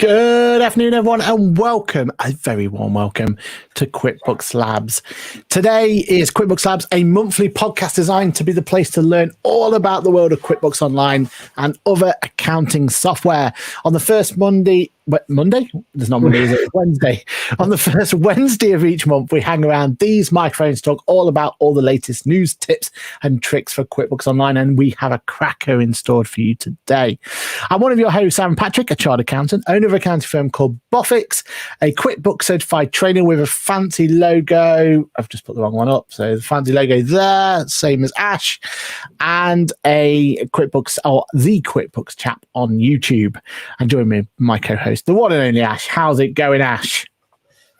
Good afternoon, everyone, and welcome, a very warm welcome to Quickbooks Labs. Today is Quickbooks Labs, a monthly podcast designed to be the place to learn all about the world of QuickBooks Online and other accounting software. On the first Monday? There's not Monday, is it? Wednesday. On the first Wednesday of each month, we hang around these microphones to talk all about all the latest news, tips, and tricks for QuickBooks Online, and we have a cracker in store for you today. I'm one of your hosts, Aaron Patrick, a chartered accountant, owner of an accounting firm called Boffix, a QuickBooks certified trainer with a fancy logo. I've just put the wrong one up, so the fancy logo there, same as Ash, and a QuickBooks, or the QuickBooks chap on YouTube. And join me, my co-host, the one and only Ash. How's it going, Ash?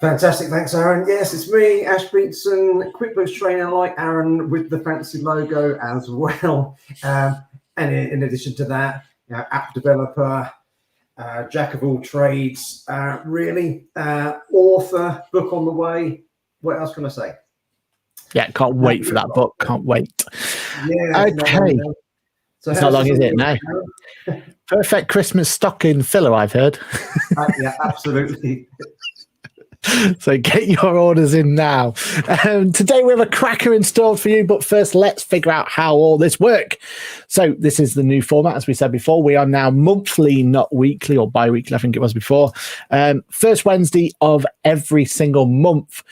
Fantastic, thanks, Aaron. Yes, it's me, Ash Beetson, QuickBooks trainer like Aaron with the fancy logo as well. And in addition to that, app developer, jack of all trades, author, book on the way. What else can I say? Yeah, can't wait for that book. Can't wait. Yeah. Okay. It's not long, is it? No. Perfect Christmas stocking filler, I've heard. Yeah, absolutely. So get your orders in now. Today we have a cracker installed for you, but first let's figure out how all this works. So this is the new format, as we said before. We are now monthly, not weekly or bi-weekly, I think it was before. First Wednesday of every single month.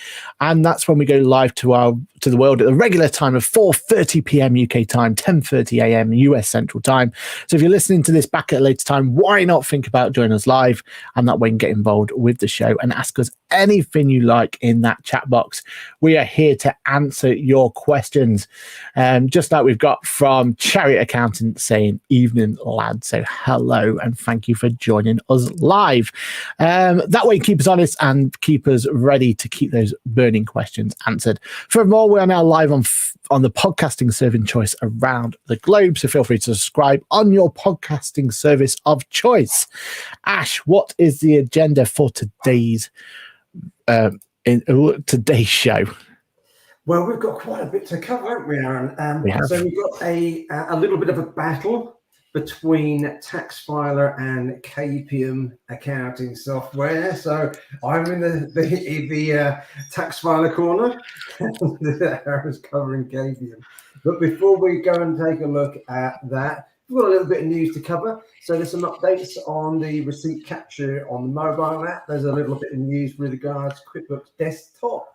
And that's when we go live to the world at the regular time of 4:30 p.m. UK time, 10:30 a.m. US Central Time. So if you're listening to this back at a later time, why not think about joining us live? And that way you can get involved with the show and ask us anything you like in that chat box. We are here to answer your questions. Just like we've got from Chariot Accountant saying, evening, lad. So hello and thank you for joining us live. That way keep us honest and keep us ready to keep those burning questions answered. Furthermore, we are now live on the podcasting serving choice around the globe. So feel free to subscribe on your podcasting service of choice. Ash, what is the agenda for today's show? Well, we've got quite a bit to cover, haven't we, Aaron? So we've got a little bit of a battle between Taxfiler and KPM accounting software. So I'm in the Taxfiler corner. Aaron's covering KPM. But before we go and take a look at that, we've got a little bit of news to cover. So there's some updates on the receipt capture on the mobile app. There's a little bit of news with regards to QuickBooks Desktop.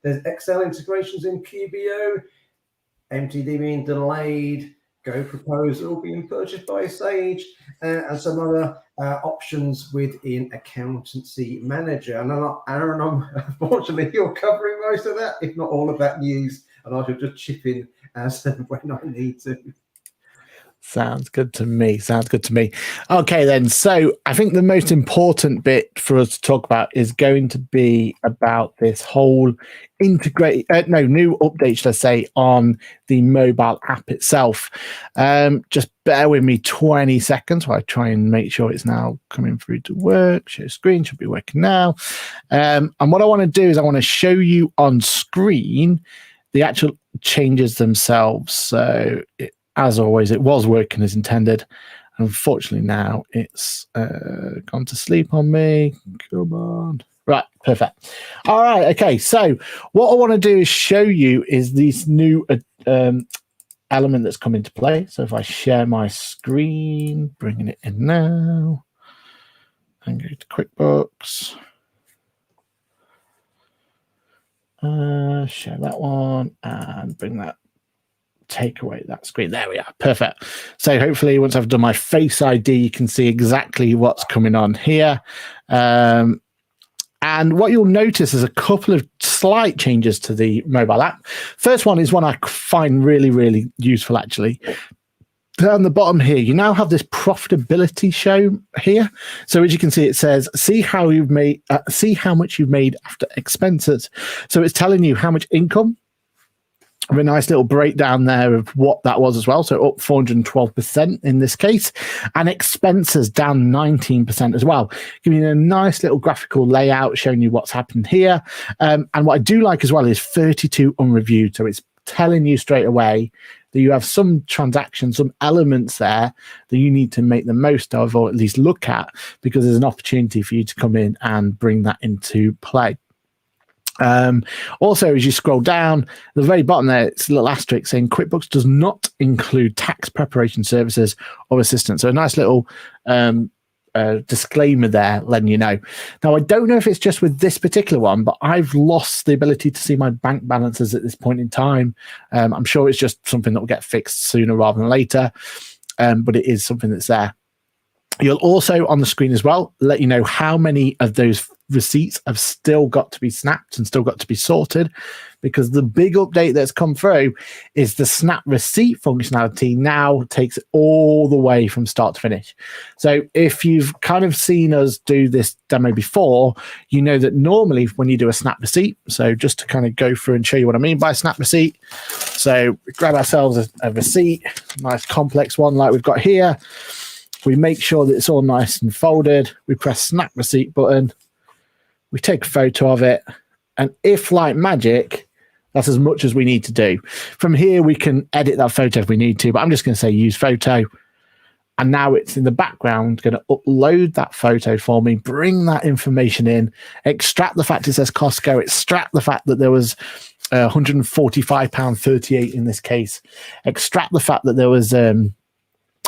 There's Excel integrations in QBO, MTD being delayed, Go proposal being purchased by Sage, and some other options within Accountancy Manager. And Aaron, unfortunately, you're covering most of that, if not all of that news, and I should just chip in as when I need to. Sounds good to me. Okay, then. So I think the most important bit for us to talk about is going to be about this whole new update, should I say, on the mobile app itself. Just bear with me 20 seconds while I try and make sure it's now coming through to work. Share screen should be working now. And what I want to do is I want to show you on screen the actual changes themselves. So as always, it was working as intended. Unfortunately, now it's gone to sleep on me. Come on. Right, perfect. All right, okay. So what I want to do is show you is this new element that's come into play. So if I share my screen, bringing it in now, and go to QuickBooks. Share that one and bring that. Take away that screen. There we are. Perfect. So hopefully once I've done my Face ID, you can see exactly what's coming on here. And what you'll notice is a couple of slight changes to the mobile app. First one is one I find really, really useful, actually. Down the bottom here, you now have this profitability show here. So as you can see, it says, see how much you've made after expenses. So it's telling you how much income. A nice little breakdown there of what that was as well. So up 412% in this case, and expenses down 19% as well, giving you a nice little graphical layout showing you what's happened here. And what I do like as well is 32 unreviewed. So it's telling you straight away that you have some transactions, some elements there that you need to make the most of, or at least look at, because there's an opportunity for you to come in and bring that into play. Also, as you scroll down at the very bottom there, it's a little asterisk saying QuickBooks does not include tax preparation services or assistance. So a nice little disclaimer there letting you know. Now, I don't know if it's just with this particular one, but I've lost the ability to see my bank balances at this point in time. I'm sure it's just something that will get fixed sooner rather than later, but it is something that's there. You'll also on the screen as well let you know how many of those receipts have still got to be snapped and still got to be sorted, because the big update that's come through is the snap receipt functionality now takes it all the way from start to finish. So if you've kind of seen us do this demo before, you know that normally when you do a snap receipt, so just to kind of go through and show you what I mean by snap receipt. So we grab ourselves a receipt, nice complex one like we've got here. We make sure that it's all nice and folded. We press snap receipt button. We take a photo of it. And if like magic, that's as much as we need to do. From here, we can edit that photo if we need to, but I'm just going to say use photo. And now it's in the background, going to upload that photo for me, bring that information in, extract the fact it says Costco, extract the fact that there was £145.38 in this case, extract the fact that there was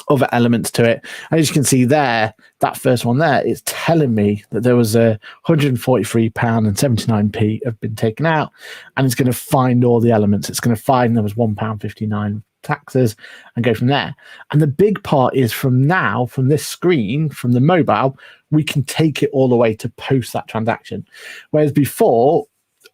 other elements to it. And as you can see there, that first one there is telling me that there was a £143.79 have been taken out, and it's going to find all the elements. It's going to find there was £1.59 taxes and go from there. And the big part is from now, from this screen, from the mobile, we can take it all the way to post that transaction. Whereas before,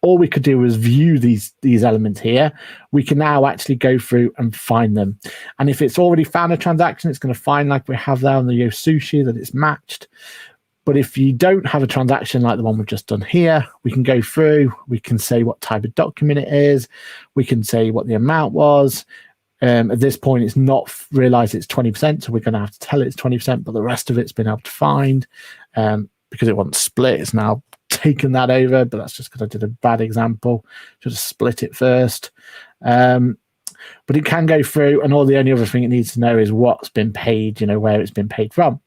all we could do was view these elements here. We can now actually go through and find them. And if it's already found a transaction, it's going to find, like we have there on the Yo Sushi, that it's matched. But if you don't have a transaction like the one we've just done here, we can go through, we can say what type of document it is, we can say what the amount was. At this point, it's not realized it's 20%, so we're going to have to tell it it's 20%, but the rest of it's been able to find because it wasn't split. It's now taken that over, but that's just because I did a bad example. Just split it first. But it can go through, and all the only other thing it needs to know is what's been paid, where it's been paid from.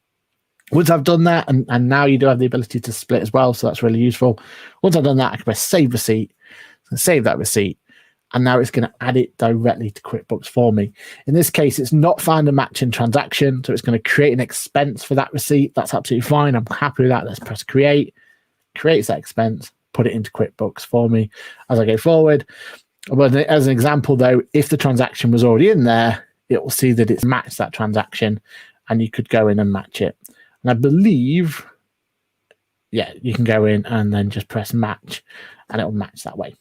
Once I've done that, and now you do have the ability to split as well, so that's really useful. Once I've done that, I can press save receipt, save that receipt, and now it's going to add it directly to QuickBooks for me. In this case, it's not found a matching transaction, so it's going to create an expense for that receipt. That's absolutely fine. I'm happy with that. Let's press create. Creates that expense, put it into QuickBooks for me as I go forward. But as an example, though, if the transaction was already in there, it will see that it's matched that transaction, and you could go in and match it. And I believe, yeah, you can go in and then just press match, and it will match that way.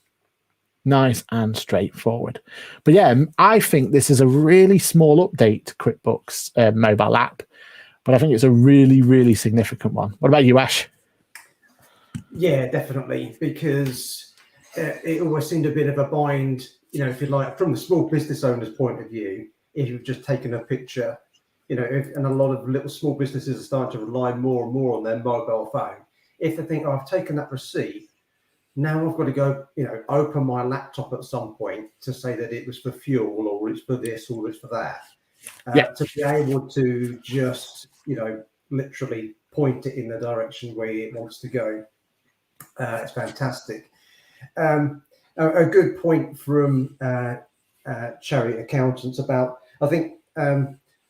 Nice and straightforward. But yeah, I think this is a really small update to QuickBooks mobile app, but I think it's a really, really significant one. What about you, Ash? Yeah, definitely, because it always seemed a bit of a bind, if you like, from the small business owner's point of view. If you've just taken a picture, and a lot of little small businesses are starting to rely more and more on their mobile phone. If they think, I've taken that receipt, now I've got to go, open my laptop at some point to say that it was for fuel, or it's for this, or it's for that. To be able to just, literally point it in the direction where it wants to go. It's fantastic. A good point from Chariot Accountants about, I think,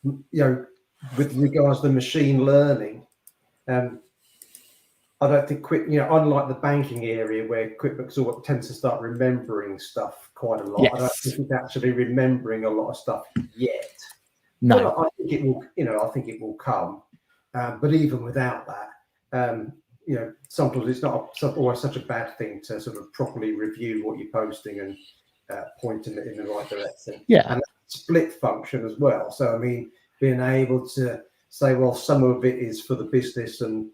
with regards to machine learning, I don't think unlike the banking area where QuickBooks tends to start remembering stuff quite a lot. Yes. I don't think it's actually remembering a lot of stuff yet. No, but I think it will. I think it will come. But even without that, sometimes it's not always such a bad thing to sort of properly review what you're posting and point in the right direction. Yeah, and that split function as well. So I mean, being able to say, well, some of it is for the business, and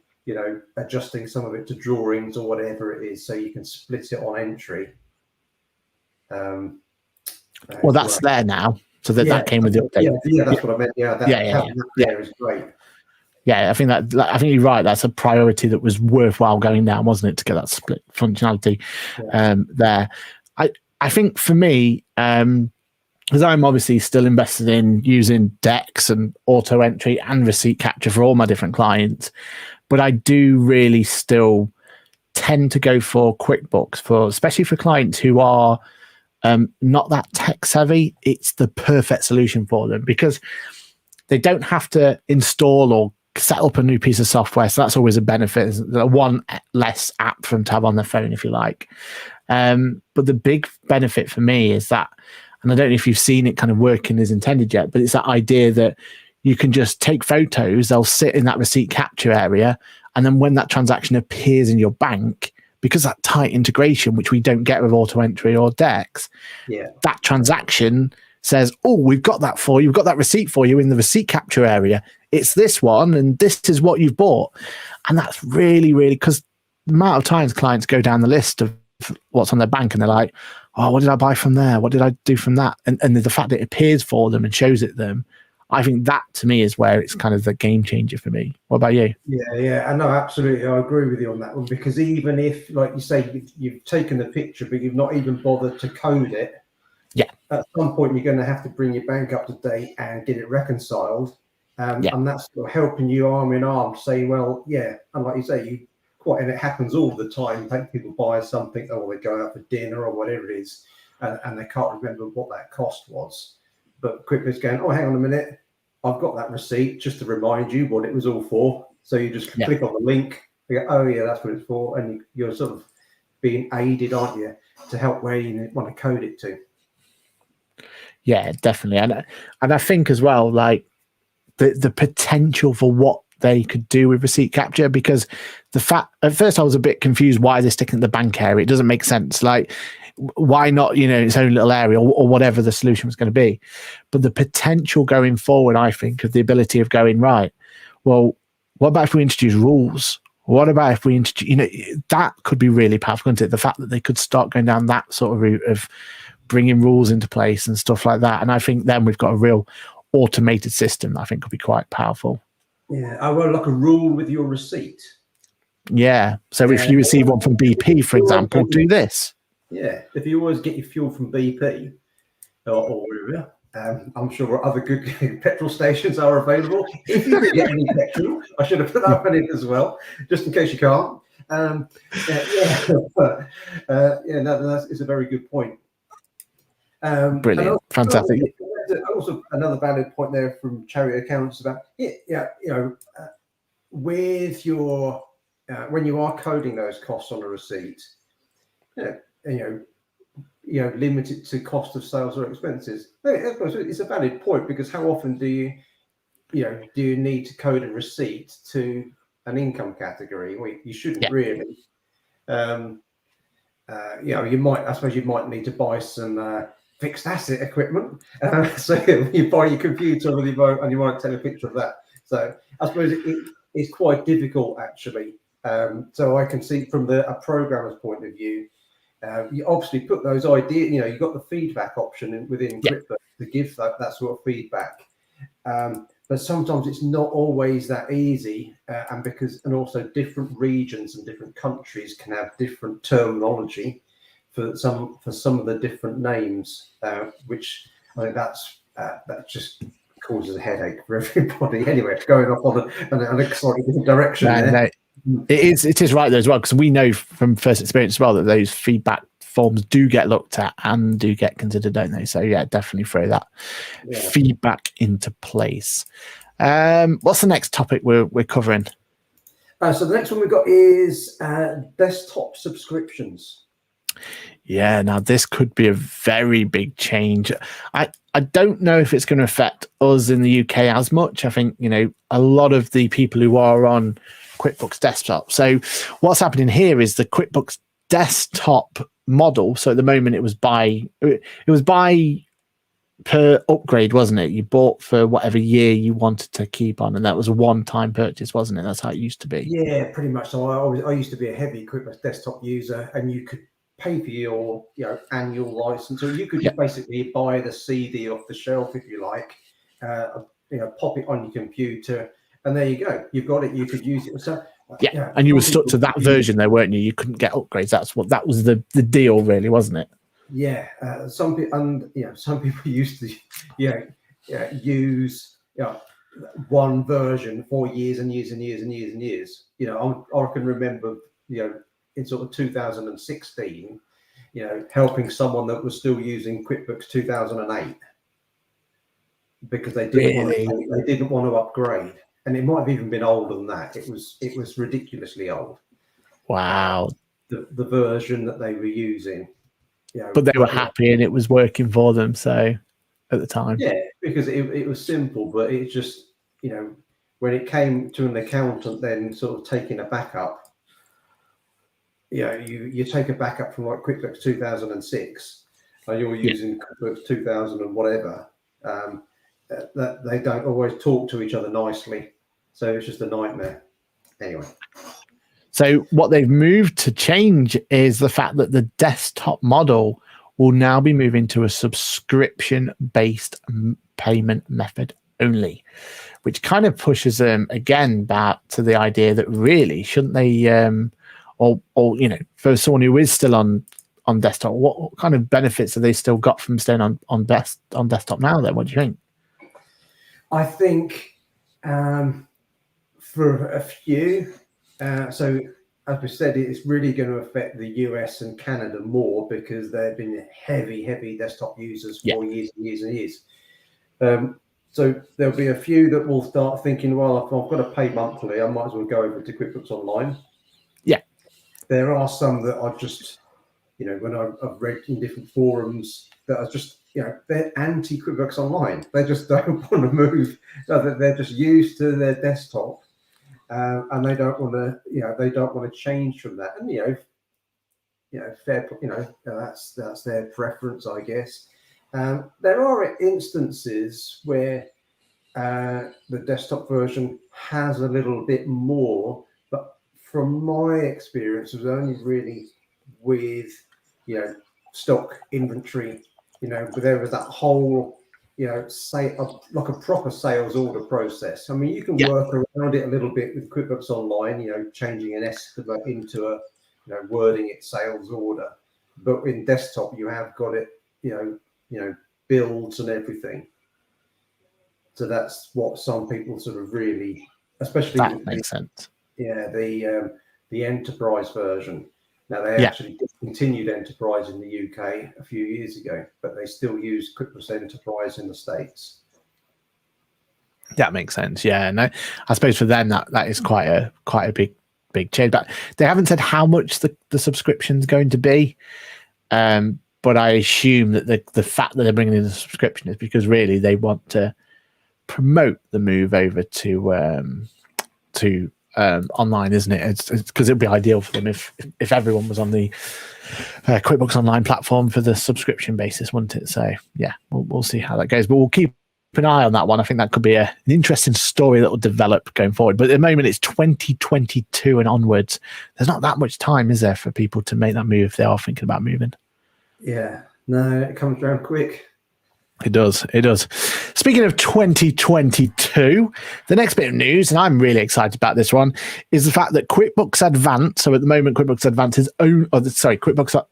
adjusting some of it to drawings or whatever it is, so you can split it on entry. Well, that's great. There now, so that came with the update. Yeah, that's what I meant. Yeah, that there is great. Yeah, I think you're right. That's a priority that was worthwhile going down, wasn't it, to get that split functionality there. I think for me, because I'm obviously still invested in using Dex and auto entry and receipt capture for all my different clients, but I do really still tend to go for QuickBooks especially for clients who are not that tech savvy. It's the perfect solution for them because they don't have to install or set up a new piece of software. So that's always a benefit. One less app for them to have on their phone, if you like. But the big benefit for me is that, and I don't know if you've seen it kind of working as intended yet, but it's that idea that you can just take photos, they'll sit in that receipt capture area. And then when that transaction appears in your bank, because that tight integration, which we don't get with auto entry or Dex, that transaction says, oh, we've got that for you. We've got that receipt for you in the receipt capture area. It's this one, and this is what you've bought. And that's really, really, because the amount of times clients go down the list of what's on their bank and they're like, oh, what did I buy from there? What did I do from that? And the fact that it appears for them and shows it them, I think that to me is where it's kind of the game changer for me. What about you? Yeah, I know, absolutely. I agree with you on that one, because even if, like you say, you've taken the picture, but you've not even bothered to code it, at some point you're going to have to bring your bank up to date and get it reconciled. And that's sort of helping you arm in arm, saying, well, and like you say, and it happens all the time. People buy something, or they go out for dinner or whatever it is, and they can't remember what that cost was. But QuickBooks going, oh, hang on a minute, I've got that receipt just to remind you what it was all for. So you just click on the link, you go, oh yeah, that's what it's for, and you're sort of being aided, aren't you, to help where you want to code it to. Yeah, definitely. And I think as well, like the potential for what they could do with receipt capture, because the fact at first I was a bit confused why they're sticking the bank area. It doesn't make sense. Like, why not, its own little area or whatever the solution was going to be. But the potential going forward, I think, of the ability of going, right, well, what about if we introduce rules? What about if we introduce, that could be really powerful, couldn't it? The fact that they could start going down that sort of route of bringing rules into place and stuff like that. And I think then we've got a real automated system that I think could be quite powerful. Yeah, I wrote like a rule with your receipt. Yeah. So if you receive one from BP, for example, do this. Yeah. If you always get your fuel from BP or wherever, I'm sure other good petrol stations are available. If you can get any petrol, I should have put that on it as well, just in case you can't. It's a very good point. Brilliant, fantastic. Also, another valid point there from Chariot Accounts about with your when you are coding those costs on a receipt, limit it to cost of sales or expenses. It's a valid point, because how often do you need to code a receipt to an income category? Well, you shouldn't really. You might need to buy some fixed asset equipment. So you buy your computer and you want to take a picture of that. So I suppose it's quite difficult, actually. So I can see from a programmer's point of view, you obviously put those ideas, you've got the feedback option within Quickbooks to give that sort of feedback. But sometimes it's not always that easy, and also different regions and different countries can have different terminology for some of the different names, which I think that just causes a headache for everybody. Anyway, going off on a slightly different direction. No, it is right there as well, because we know from first experience as well that those feedback forms do get looked at and do get considered, don't they? So yeah, definitely throw that feedback into place. What's the next topic we're covering? So the next one we've got is desktop subscriptions. Yeah, now this could be a very big change. I don't know if it's going to affect us in the UK as much. I think, a lot of the people who are on QuickBooks Desktop. So what's happening here is the QuickBooks Desktop model. So at the moment it was by per upgrade, wasn't it? You bought for whatever year you wanted to keep on, and that was a one-time purchase, wasn't it? That's how it used to be. Yeah, pretty much. So I used to be a heavy QuickBooks Desktop user, and you could pay for your annual license, or you could basically buy the CD off the shelf if you like, pop it on your computer, and there you go. You've got it. You could use it. So and you were stuck to that version there, weren't you? You couldn't get upgrades. That was the deal, really, wasn't it? Yeah, some people, and some people used to, use one version for years and years and years and years and years. I can remember, in sort of 2016, helping someone that was still using QuickBooks 2008 because they didn't want to upgrade, and it might have even been older than that. It was ridiculously old. Wow. The version that they were using. But they were happy and it was working for them. So at the time, yeah, because it was simple, but it just, when it came to an accountant, then sort of taking a backup, you take a backup from like QuickBooks 2006, and you're using QuickBooks 2000 and whatever, that they don't always talk to each other nicely. So it's just a nightmare. Anyway. So what they've moved to change is the fact that the desktop model will now be moving to a subscription-based payment method only, which kind of pushes them again back to the idea that really shouldn't they, or for someone who is still on desktop, what kind of benefits have they still got from staying on desktop now? Then, what do you think? I think for a few. So, as we said, it's really going to affect the US and Canada more because they've been heavy desktop users for years and years and years. So there'll be a few that will start thinking, well, if I've got to pay monthly, I might as well go over to QuickBooks Online. Yeah. There are some that are just, when I've read in different forums that are just, they're anti QuickBooks Online. They just don't want to move. They're just used to their desktop. And they don't want to, change from that. And fair, that's their preference, I guess. There are instances where the desktop version has a little bit more, but from my experience, it was only really with stock inventory. There was that whole say like a proper sales order process. I mean, you can work around it a little bit with QuickBooks Online, changing an estimate into a, wording it sales order. But in desktop, you have got it, builds and everything. So that's what some people sort of really, especially that makes sense. Yeah, the enterprise version. Now, they actually discontinued Enterprise in the UK a few years ago, but they still use QuickBooks Enterprise in the States. That makes sense. Yeah, no, I suppose for them that is quite a big change. But they haven't said how much the subscription's going to be. But I assume that the fact that they're bringing in the subscription is because really they want to promote the move over to online, isn't it? It's because it'd be ideal for them if everyone was on the QuickBooks Online platform for the subscription basis, wouldn't it? So yeah, we'll see how that goes, but we'll keep an eye on that one. I think that could be an interesting story that will develop going forward. But at the moment, it's 2022 and onwards. There's not that much time, is there, for people to make that move if they are thinking about moving? Yeah, no, it comes around quick. It does. Speaking of 2022, the next bit of news, and I'm really excited about this one, is the fact that QuickBooks Advanced, so at the moment QuickBooks Advanced QuickBooks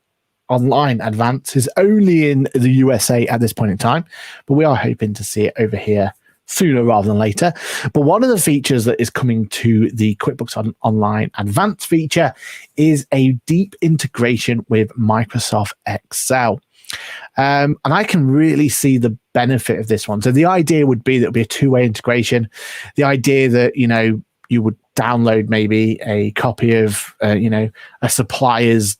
Online Advanced is only in the USA at this point in time, but we are hoping to see it over here sooner rather than later. But one of the features that is coming to the QuickBooks Online Advanced feature is a deep integration with Microsoft Excel. And I can really see the benefit of this one. So the idea would be that it would be a two-way integration. The idea that, you would download maybe a copy of, a supplier's,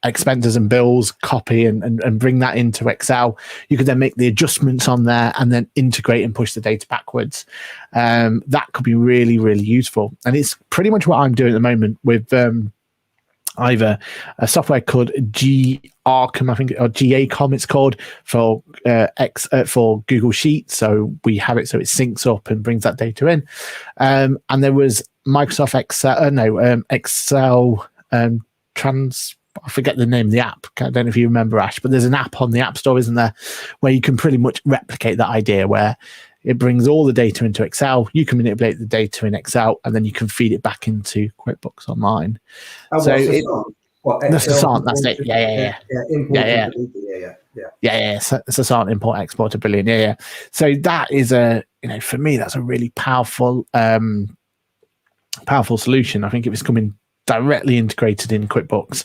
expenses and bills copy and bring that into Excel. You could then make the adjustments on there and then integrate and push the data backwards. That could be really, really useful. And it's pretty much what I'm doing at the moment with either a software called GARCOM, I think, or GACOM it's called, for Google Sheets. So we have it so it syncs up and brings that data in. And there was Microsoft Excel I forget the name of the app. I don't know if you remember, Ash, but there's an app on the App Store, isn't there, where you can pretty much replicate that idea where it brings all the data into Excel. You can manipulate the data in Excel, and then you can feed it back into QuickBooks Online. What, The Excel? Sassant, that's it. Yeah. Import and delete. Yeah. Sassant import export to billion. Yeah. So that is for me, that's a really powerful solution. I think it was coming directly integrated in QuickBooks.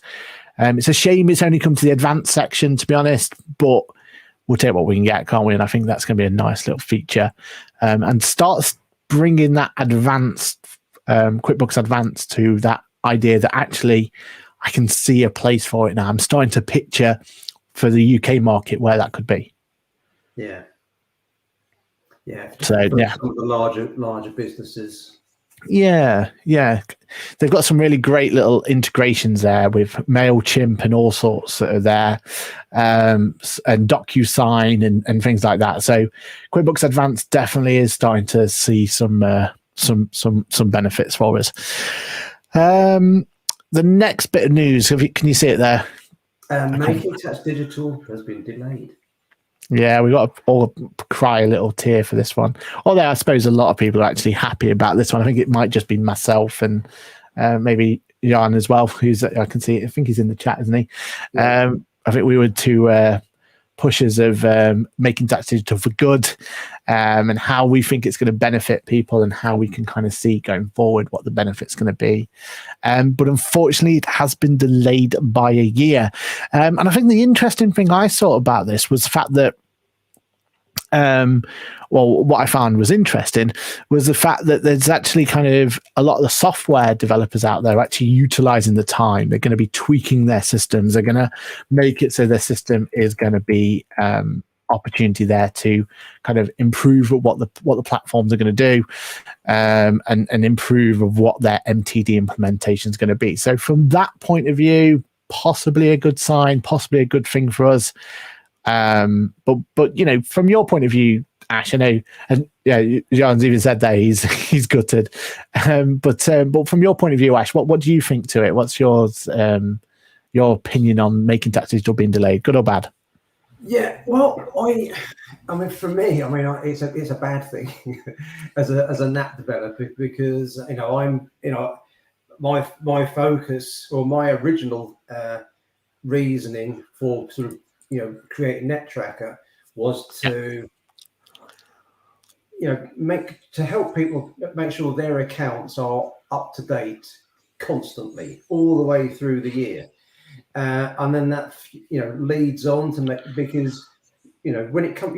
It's a shame it's only come to the advanced section, to be honest, but we'll take what we can get, can't we? And I think that's going to be a nice little feature, and start bringing that advanced QuickBooks Advanced to that idea that actually I can see a place for it now. I'm starting to picture for the UK market where that could be. Yeah. So some of the larger businesses. Yeah. They've got some really great little integrations there with MailChimp and all sorts that are there, and DocuSign and things like that. So QuickBooks Advanced definitely is starting to see some benefits for us. The next bit of news, can you see it there? Making Tax Digital has been delayed. Yeah, we got to all cry a little tear for this one. Although I suppose a lot of people are actually happy about this one. I think it might just be myself and maybe Jan as well, who's, I can see, I think he's in the chat, isn't he? Yeah. I think we were two pushers of making tax digital for good, and how we think it's going to benefit people and how we can kind of see going forward what the benefit's going to be. But unfortunately, it has been delayed by a year. And I think the interesting thing I saw about this was the fact that what I found was interesting was the fact that there's actually kind of a lot of the software developers out there actually utilizing the time. They're going to be tweaking their systems. They're going to make it so their system is going to be opportunity there to kind of improve what the platforms are going to do, and improve of what their MTD implementation is going to be. So from that point of view, possibly a good sign, possibly a good thing for us. But from your point of view, Ash, I know, and Jan's even said that he's gutted. But from your point of view, Ash, what do you think to it? What's your opinion on making tax digital being delayed, good or bad? Yeah, well, I mean, for me, it's a bad thing as a NAP developer, because my focus, or my original reasoning for sort of creating NetTracker was to help people make sure their accounts are up to date constantly all the way through the year, and then that leads on to because when it comes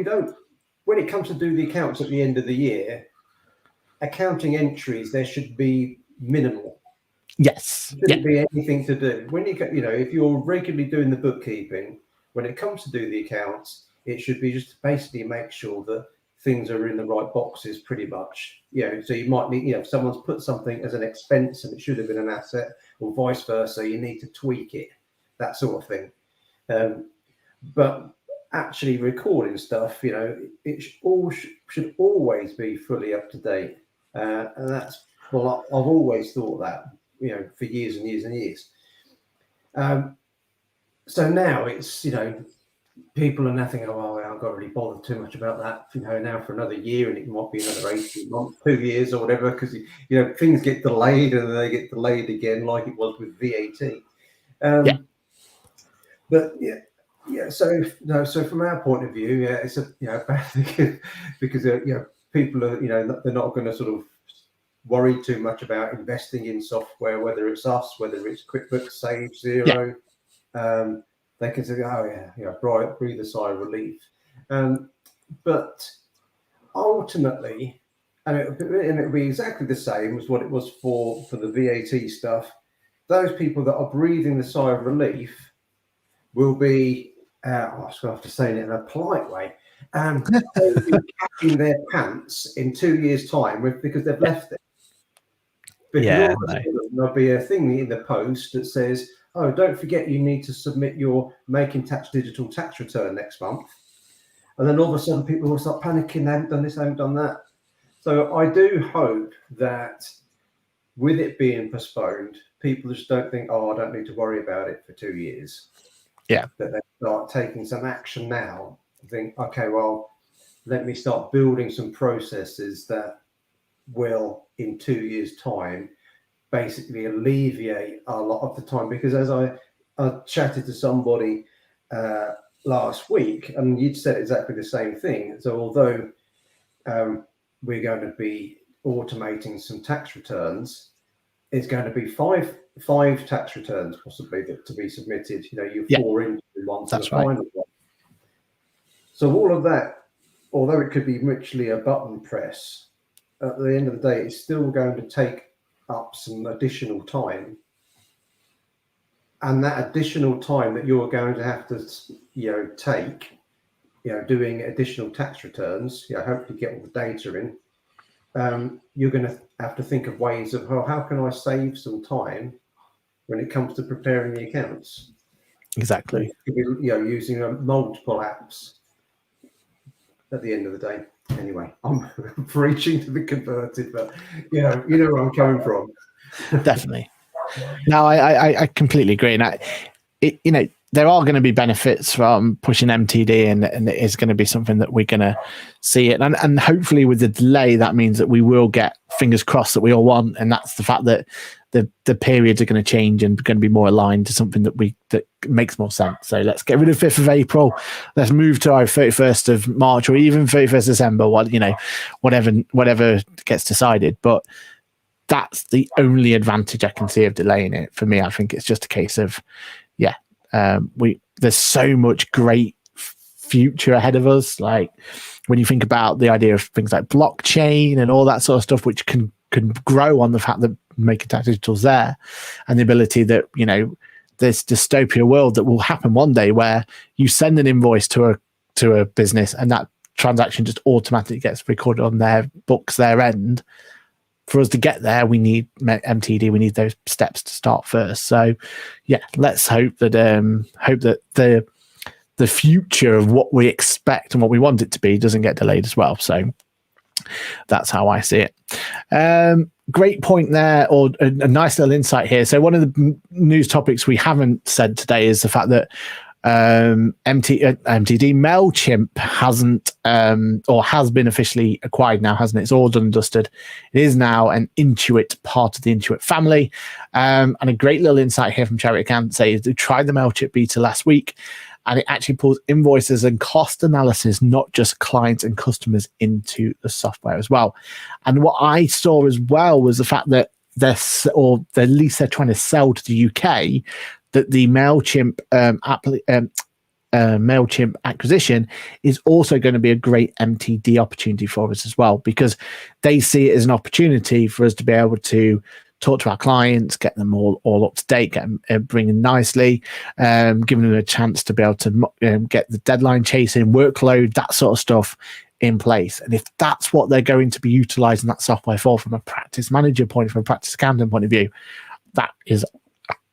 to do the accounts at the end of the year, accounting entries, there should be minimal. Yes, there shouldn't be anything to do when if you're regularly doing the bookkeeping. When it comes to do the accounts, it should be just to basically make sure that things are in the right boxes, pretty much. So you might need, if someone's put something as an expense and it should have been an asset, or vice versa, you need to tweak it, that sort of thing. But actually recording stuff, it should always be fully up to date, and that's I've always thought that, for years and years and years. So now it's, people are now thinking, oh, I haven't got really bothered too much about that, now for another year, and it might be another 18 months, 2 years or whatever, because, things get delayed and then they get delayed again, like it was with VAT. But so from our point of view, it's a bad thing, because people are, they're not going to sort of worry too much about investing in software, whether it's us, whether it's QuickBooks, Sage, Xero. They can say, breathe a sigh of relief. But ultimately, and it'll be exactly the same as what it was for the VAT stuff. Those people that are breathing the sigh of relief will be, I was going to have to say it in a polite way, they'll be catching their pants in 2 years' time because they've left it. Because there'll be a thing in the post that says, oh, don't forget you need to submit your Making Tax Digital tax return next month. And then all of a sudden people will start panicking, they haven't done this, they haven't done that. So I do hope that with it being postponed, people just don't think, oh, I don't need to worry about it for 2 years. Yeah. That they start taking some action now. Think, okay, well, let me start building some processes that will, in 2 years' time, basically alleviate a lot of the time. Because as I chatted to somebody last week, and you'd said exactly the same thing. So although we're going to be automating some tax returns, it's going to be five tax returns possibly to be submitted. You four into one to the final one. So all of that, although it could be literally a button press, at the end of the day, it's still going to take up some additional time. And that additional time that you're going to have to, take, doing additional tax returns, hopefully get all the data in, you're going to have to think of ways of, how can I save some time when it comes to preparing the accounts? Exactly. Using multiple apps at the end of the day. Anyway, I'm preaching to the converted, but you know where I'm coming from. Definitely. No, I completely agree. And there are going to be benefits from pushing MTD, and it is going to be something that we're going to see it. And hopefully with the delay, that means that we will get, fingers crossed, that we all want. And that's the fact that the periods are going to change and going to be more aligned to something that makes more sense. So let's get rid of 5th of April. Let's move to our 31st of March or even 31st December, whatever gets decided. But that's the only advantage I can see of delaying it. For me, I think it's just a case of, there's so much great future ahead of us. Like when you think about the idea of things like blockchain and all that sort of stuff, which can grow on the fact that Making Tax Digital's there, and the ability that, this dystopia world that will happen one day where you send an invoice to a business and that transaction just automatically gets recorded on their books, their end. For us to get there, we need MTD. We need those steps to start first. So, let's hope that the future of what we expect and what we want it to be doesn't get delayed as well. So that's how I see it. Great point there, or a nice little insight here. So one of the news topics we haven't said today is the fact that MTD MailChimp hasn't or has been officially acquired now, hasn't it? It's all done and dusted. It is now an Intuit part of the Intuit family. And a great little insight here from Charity Account say they tried the MailChimp beta last week, and it actually pulls invoices and cost analysis, not just clients and customers, into the software as well. And what I saw as well was the fact that at least they're trying to sell to the UK, that the MailChimp MailChimp acquisition is also going to be a great MTD opportunity for us as well, because they see it as an opportunity for us to be able to talk to our clients, get them all up to date, get them bring them nicely, giving them a chance to be able to get the deadline chasing, workload, that sort of stuff in place. And if that's what they're going to be utilizing that software for, from a practice manager point, from a practice accountant point of view, that is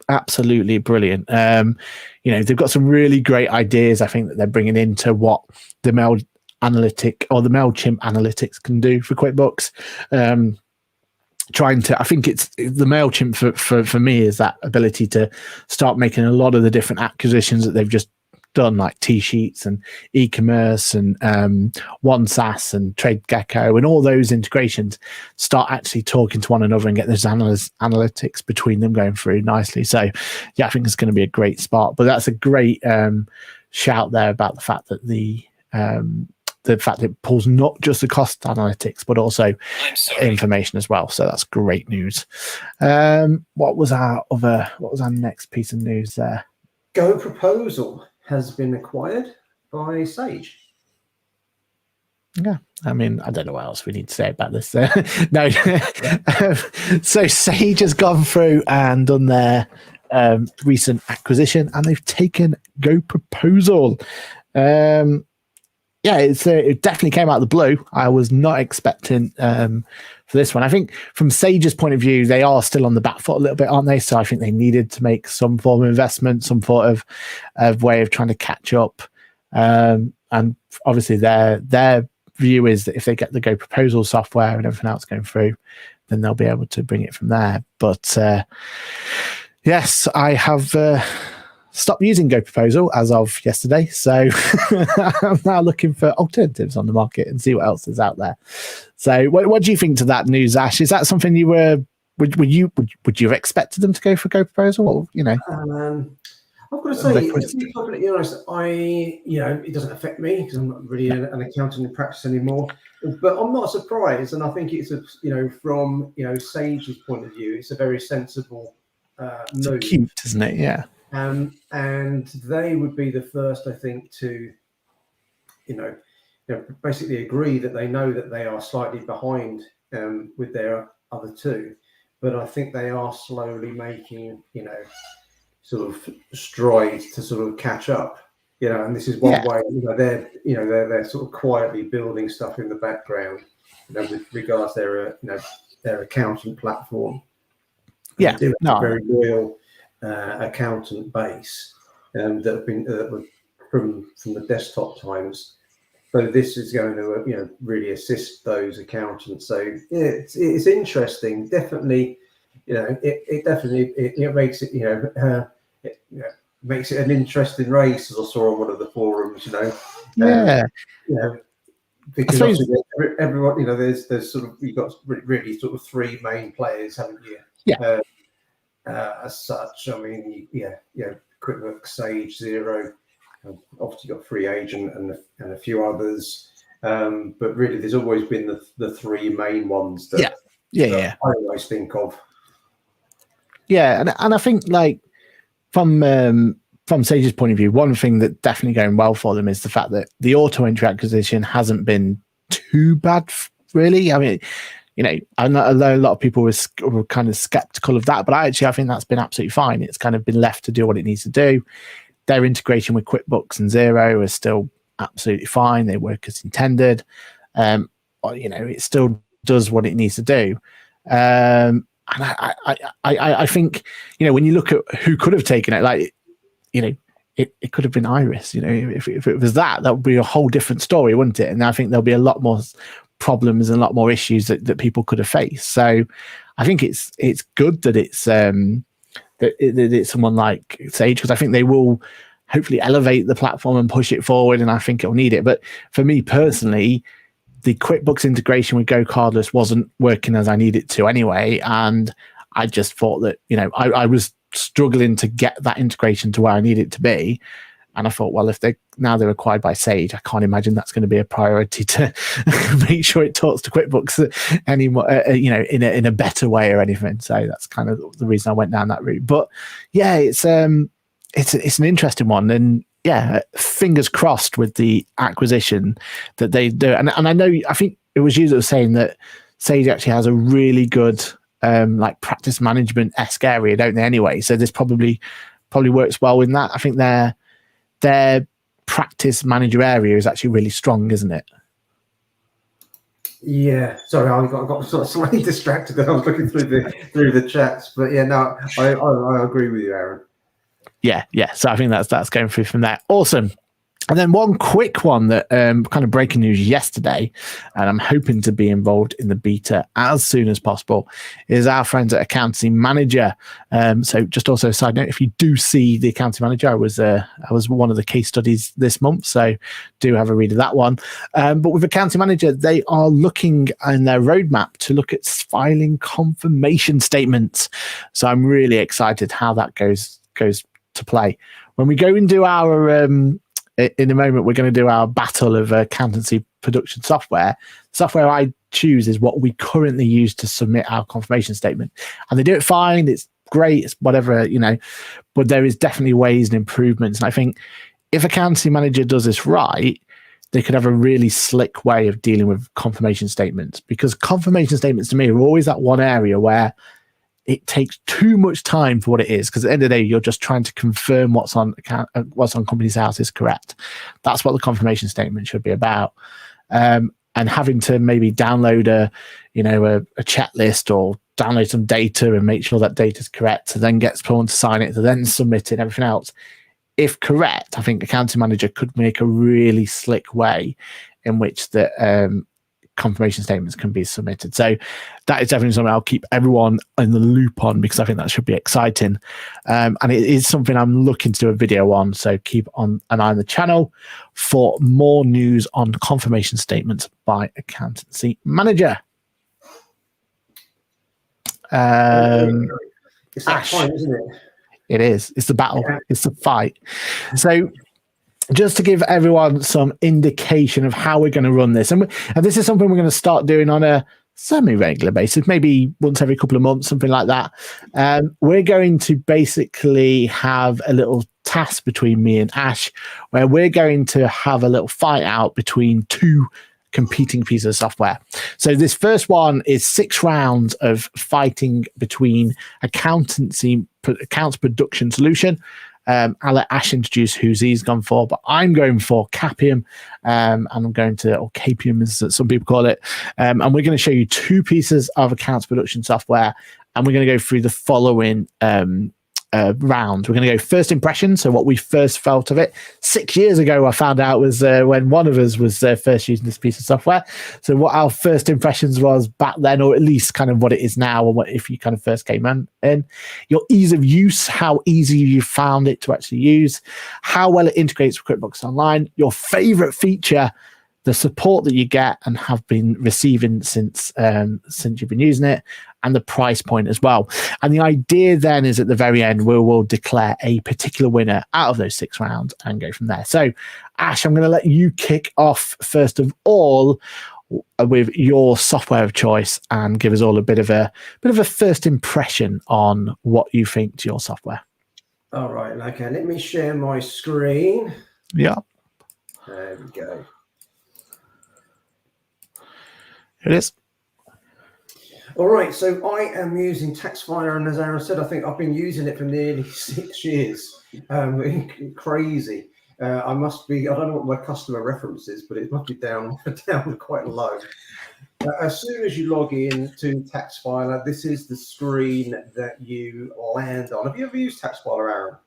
absolutely brilliant. They've got some really great ideas, I think, that they're bringing into what the MailChimp analytics can do for QuickBooks. I think it's the MailChimp for me is that ability to start making a lot of the different acquisitions that they've just done, like T-Sheets and e-commerce and OneSAS and TradeGecko and all those integrations, start actually talking to one another and get those analytics between them going through nicely. So I think it's going to be a great spot. But that's a great shout there about the fact that the fact it pulls not just the cost analytics, but also information as well. So that's great news. What was our next piece of news there? Go Proposal has been acquired by Sage. Yeah, I mean, I don't know what else we need to say about this. No. So Sage has gone through and done their recent acquisition, and they've taken Go Proposal. It definitely came out of the blue. I was not expecting for this one. I think from Sage's point of view, they are still on the back foot a little bit, aren't they? So I think they needed to make some form of investment, some sort of way of trying to catch up. And obviously their view is that if they get the Go Proposal software and everything else going through, then they'll be able to bring it from there. But yes, I have stopped using Go Proposal as of yesterday, so I'm now looking for alternatives on the market and see what else is out there. So what do you think to that news, Ash? Is that something you would you have expected them to go for Go Proposal, or I've got to say, to be completely honest, it doesn't affect me because I'm not really an accountant in practice anymore. But I'm not surprised, and I think it's from Sage's point of view, it's a very sensible move. It's cute, isn't it? Yeah. And they would be the first, I think, to basically agree that they know that they are slightly behind with their other two, but I think they are slowly making sort of strides to sort of catch up. And this is one way. They're sort of quietly building stuff in the background, with regards to their accountant platform. Yeah, they do have a very loyal accountant base that have been from the desktop times. So this is going to really assist those accountants. So it's interesting. Definitely, it definitely makes it makes it an interesting race, as I saw on one of the forums. Because obviously everyone, there's sort of, you've got really sort of three main players, haven't you? Yeah. As such, I mean, QuickBooks, Sage, Xero. Obviously got Free Agent and a few others, but really there's always been the three main ones that I always think of. Yeah, and I think from Sage's point of view, one thing that definitely going well for them is the fact that the auto entry acquisition hasn't been too bad, really. I mean, I know a lot of people were kind of skeptical of that, but I think that's been absolutely fine. It's kind of been left to do what it needs to do. Their integration with QuickBooks and Xero is still absolutely fine. They work as intended. It still does what it needs to do. And I think, when you look at who could have taken it, it could have been Iris. If it was that would be a whole different story, wouldn't it? And I think there'll be a lot more problems and a lot more issues that people could have faced. So I think it's good that it's that it's someone like Sage, because I think they will hopefully elevate the platform and push it forward, and I think it'll need it. But for me personally, the QuickBooks integration with Go Cardless wasn't working as I need it to anyway, and I just thought that I was struggling to get that integration to where I need it to be. And I thought, well, if they're acquired by Sage, I can't imagine that's going to be a priority to make sure it talks to QuickBooks anymore, in a better way or anything. So that's kind of the reason I went down that route. But yeah, it's an interesting one, and fingers crossed with the acquisition that they do. And I think it was you that was saying that Sage actually has a really good practice management-esque area, don't they? Anyway, so this probably works well in that. I think their practice manager area is actually really strong, isn't it? Yeah, sorry, I got sort of slightly distracted that I was looking through the chats, but I agree with you, Aaron. Yeah. So I think that's going through from there. Awesome. And then one quick one that kind of breaking news yesterday, and I'm hoping to be involved in the beta as soon as possible, is our friends at Accountancy Manager. So just also a side note, if you do see the Accountancy Manager, I was one of the case studies this month, so do have a read of that one. But with Accountancy Manager, they are looking in their roadmap to look at filing confirmation statements. So I'm really excited how that goes to play. When we go and do our in a moment, we're going to do our battle of accountancy production software. The software I choose is what we currently use to submit our confirmation statement. And they do it fine. It's great. It's whatever, but there is definitely ways and improvements. And I think if Accountancy Manager does this right, they could have a really slick way of dealing with confirmation statements, because confirmation statements to me are always that one area where it takes too much time for what it is, because at the end of the day, you're just trying to confirm what's on Companies House is correct. That's what the confirmation statement should be about. And having to maybe download a checklist or download some data and make sure that data is correct, to then get someone to sign it, to then submit it, and everything else. If correct, I think Accounting Manager could make a really slick way in which the confirmation statements can be submitted. So that is definitely something I'll keep everyone in the loop on, because I think that should be exciting. And it is something I'm looking to do a video on. So keep on an eye on the channel for more news on confirmation statements by Accountancy Manager. It's that Ash, time, isn't it? It is. It's the battle. Yeah. It's the fight. So just to give everyone some indication of how we're going to run this, and this is something we're going to start doing on a semi-regular basis, maybe once every couple of months, something like that. We're going to basically have a little task between me and Ash, where we're going to have a little fight out between two competing pieces of software. So this first one is 6 rounds of fighting between accounts production solution. I'll let Ash introduce who he's gone for, but I'm going for Capium, and I'm going to, or Capium as some people call it, and we're going to show you 2 pieces of accounts production software, and we're going to go through the following round. We're going to go first impressions, so what we first felt of it. 6 years ago, I found out was when one of us was first using this piece of software. So what our first impressions was back then, or at least kind of what it is now, or what if you kind of first came in. Your ease of use, how easy you found it to actually use, how well it integrates with QuickBooks Online, your favorite feature, the support that you get and have been receiving since you've been using it, and the price point as well. And the idea then is at the very end, we will declare a particular winner out of those 6 rounds and go from there. So, Ash, I'm going to let you kick off first of all with your software of choice and give us all a bit of a first impression on what you think to your software. All right. Okay. Let me share my screen. Yeah. There we go. It is. All right, so I am using TaxFiler, and as Aaron said, I think I've been using it for nearly 6 years. Crazy. I must be, I don't know what my customer reference is, but it must be down quite low. As soon as you log in to TaxFiler, this is the screen that you land on. Have you ever used TaxFiler, Aaron?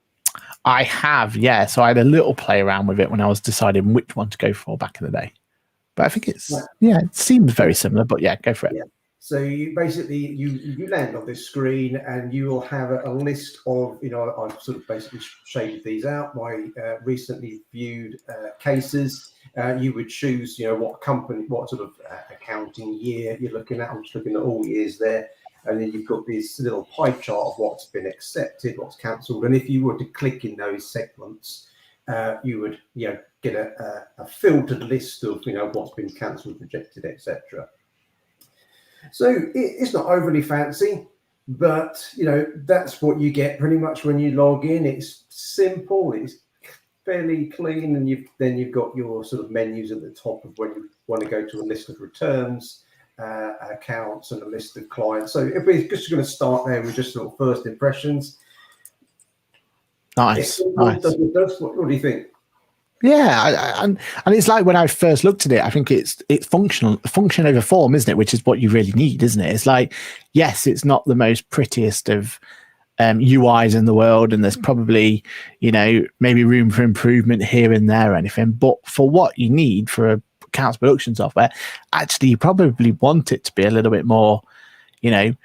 I have, yeah. So I had a little play around with it when I was deciding which one to go for back in the day. But I think it's, it seems very similar, but yeah, go for it. Yeah. So you basically, you land on this screen and you will have a list of, I've sort of basically shaded these out, my recently viewed cases. You would choose, what company, what sort of accounting year you're looking at. I'm just looking at all years there. And then you've got this little pie chart of what's been accepted, what's cancelled. And if you were to click in those segments, you would, get a filtered list of, what's been cancelled, rejected, etc. So it's not overly fancy, but, that's what you get pretty much when you log in. It's simple, it's fairly clean, and you've got your sort of menus at the top of when you want to go to a list of returns, accounts, and a list of clients. So if we're just going to start there with just sort of first impressions. Nice. What do you think? Yeah, and it's like when I first looked at it, I think it's function over form, isn't it? Which is what you really need, isn't it? It's like, yes, it's not the most prettiest of UIs in the world, and there's probably, maybe room for improvement here and there or anything. But for what you need for a accounts production software, actually, you probably want it to be a little bit more, kind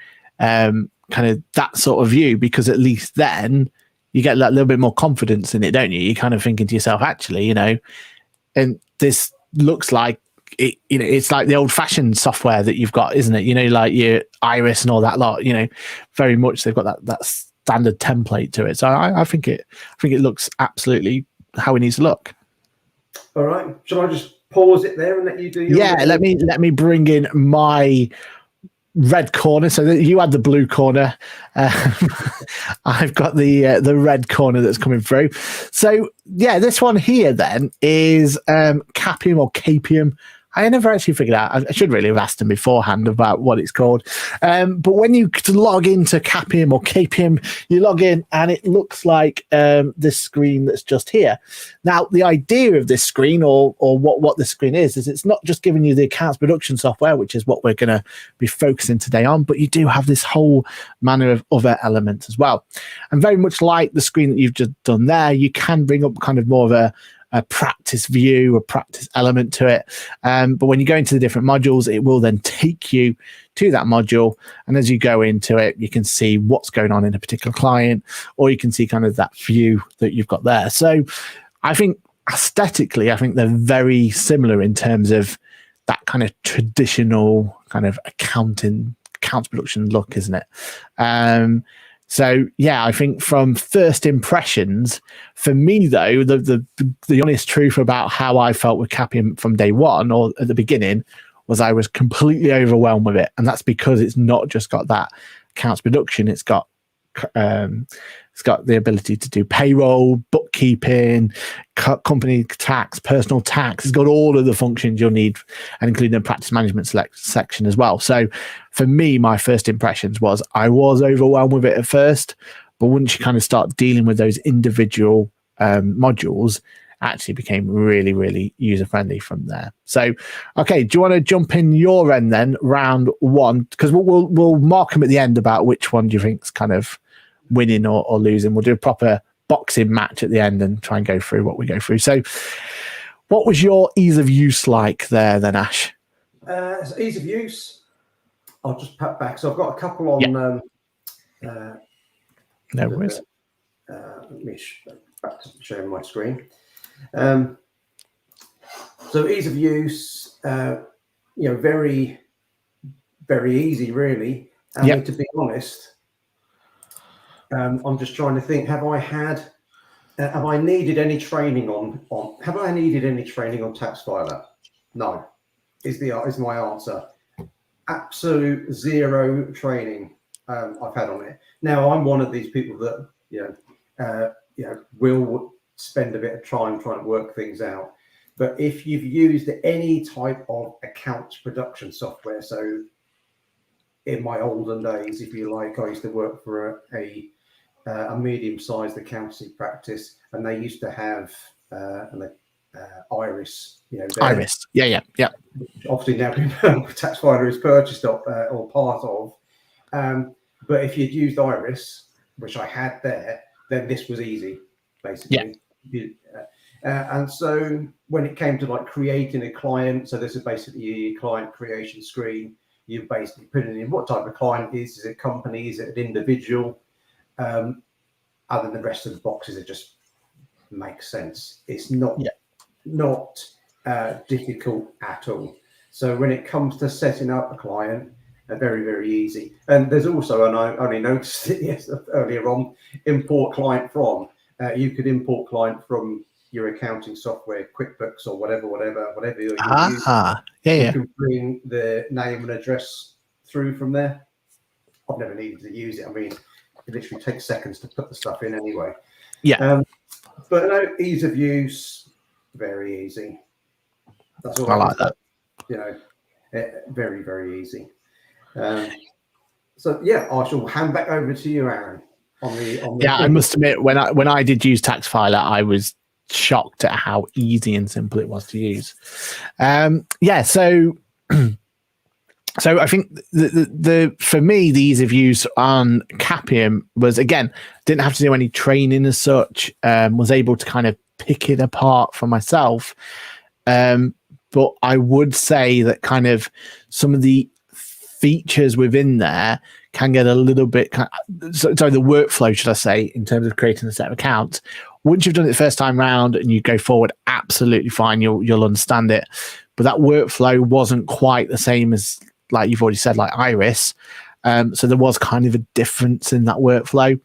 of that sort of view, because at least then you get that little bit more confidence in it, don't you? You're kind of thinking to yourself, actually, and this looks like it, it's like the old-fashioned software that you've got, isn't it? Like your Iris and all that lot. Very much they've got that standard template to it. So I think it looks absolutely how it needs to look. All right. Shall I just pause it there and let you do your? Yeah. Let me bring in my red corner, so that you had the blue corner. I've got the red corner that's coming through. So yeah, this one here then is Capium or Capium. I never actually figured out. I should really have asked him beforehand about what it's called. But when you log into Capium or Capium, you log in and it looks like this screen that's just here. Now, the idea of this screen or what the screen is it's not just giving you the accounts production software, which is what we're going to be focusing today on, but you do have this whole manner of other elements as well. And very much like the screen that you've just done there, you can bring up kind of more of a practice view, a practice element to it. But when you go into the different modules, it will then take you to that module. And as you go into it, you can see what's going on in a particular client, or you can see kind of that view that you've got there. So I think aesthetically, I think they're very similar in terms of that kind of traditional kind of accounts production look, isn't it? So yeah, I think from first impressions, for me though, the honest truth about how I felt with Capium from day one or at the beginning was I was completely overwhelmed with it, and that's because it's not just got that accounts production; it's got the ability to do payroll, bookkeeping, company tax, personal tax. It's got all of the functions you'll need, and including the practice management section as well. So for me, my first impressions was I was overwhelmed with it at first, but once you kind of start dealing with those individual modules, actually became really, really user-friendly from there. So, okay, do you want to jump in your end then, round one? Because we'll mark them at the end about which one do you think's kind of winning or losing. We'll do a proper boxing match at the end and try and go through what we go through. So what was your ease of use like there then, Ash? Ease of use, I'll just pat back. So I've got a couple on... no worries. Let me back to sharing my screen. So ease of use, very, very easy, really. I mean, to be honest, I'm just trying to think, have I needed any training on Tax Filer? No, is my answer. Absolute zero training I've had on it. Now, I'm one of these people that, will spend a bit of time trying to work things out. But if you've used any type of accounts production software, so in my olden days, if you like, I used to work for a medium-sized accountancy practice, and they used to have Iris. Iris, yeah. Obviously now Tax Filer is purchased or part of. But if you'd used Iris, which I had there, then this was easy, basically. And so when it came to like creating a client, so this is basically your client creation screen. You're basically putting in what type of client is it a company, is it an individual? Other than the rest of the boxes, it just makes sense. It's not difficult at all. So when it comes to setting up a client, very, very easy. And there's also, and I only noticed it earlier on, import client from. You could import client from your accounting software, Quickbooks or whatever you're using. You can bring the name and address through from there. I've never needed to use it. I mean, it literally takes seconds to put the stuff in anyway. But no, ease of use, very easy. That's all I like that. Very, very easy. So yeah, I shall hand back over to you, Aaron. I must admit, when I did use Tax Filer, I was shocked at how easy and simple it was to use. So I think the for me, the ease of use on Capium was, again, didn't have to do any training as such. Was able to kind of pick it apart for myself. But I would say that kind of some of the features within there can get a little bit the workflow, should I say, in terms of creating a set of accounts. Once you've done it the first time round and you go forward, absolutely fine, you'll understand it. But that workflow wasn't quite the same as, like you've already said, like Iris. So there was kind of a difference in that workflow.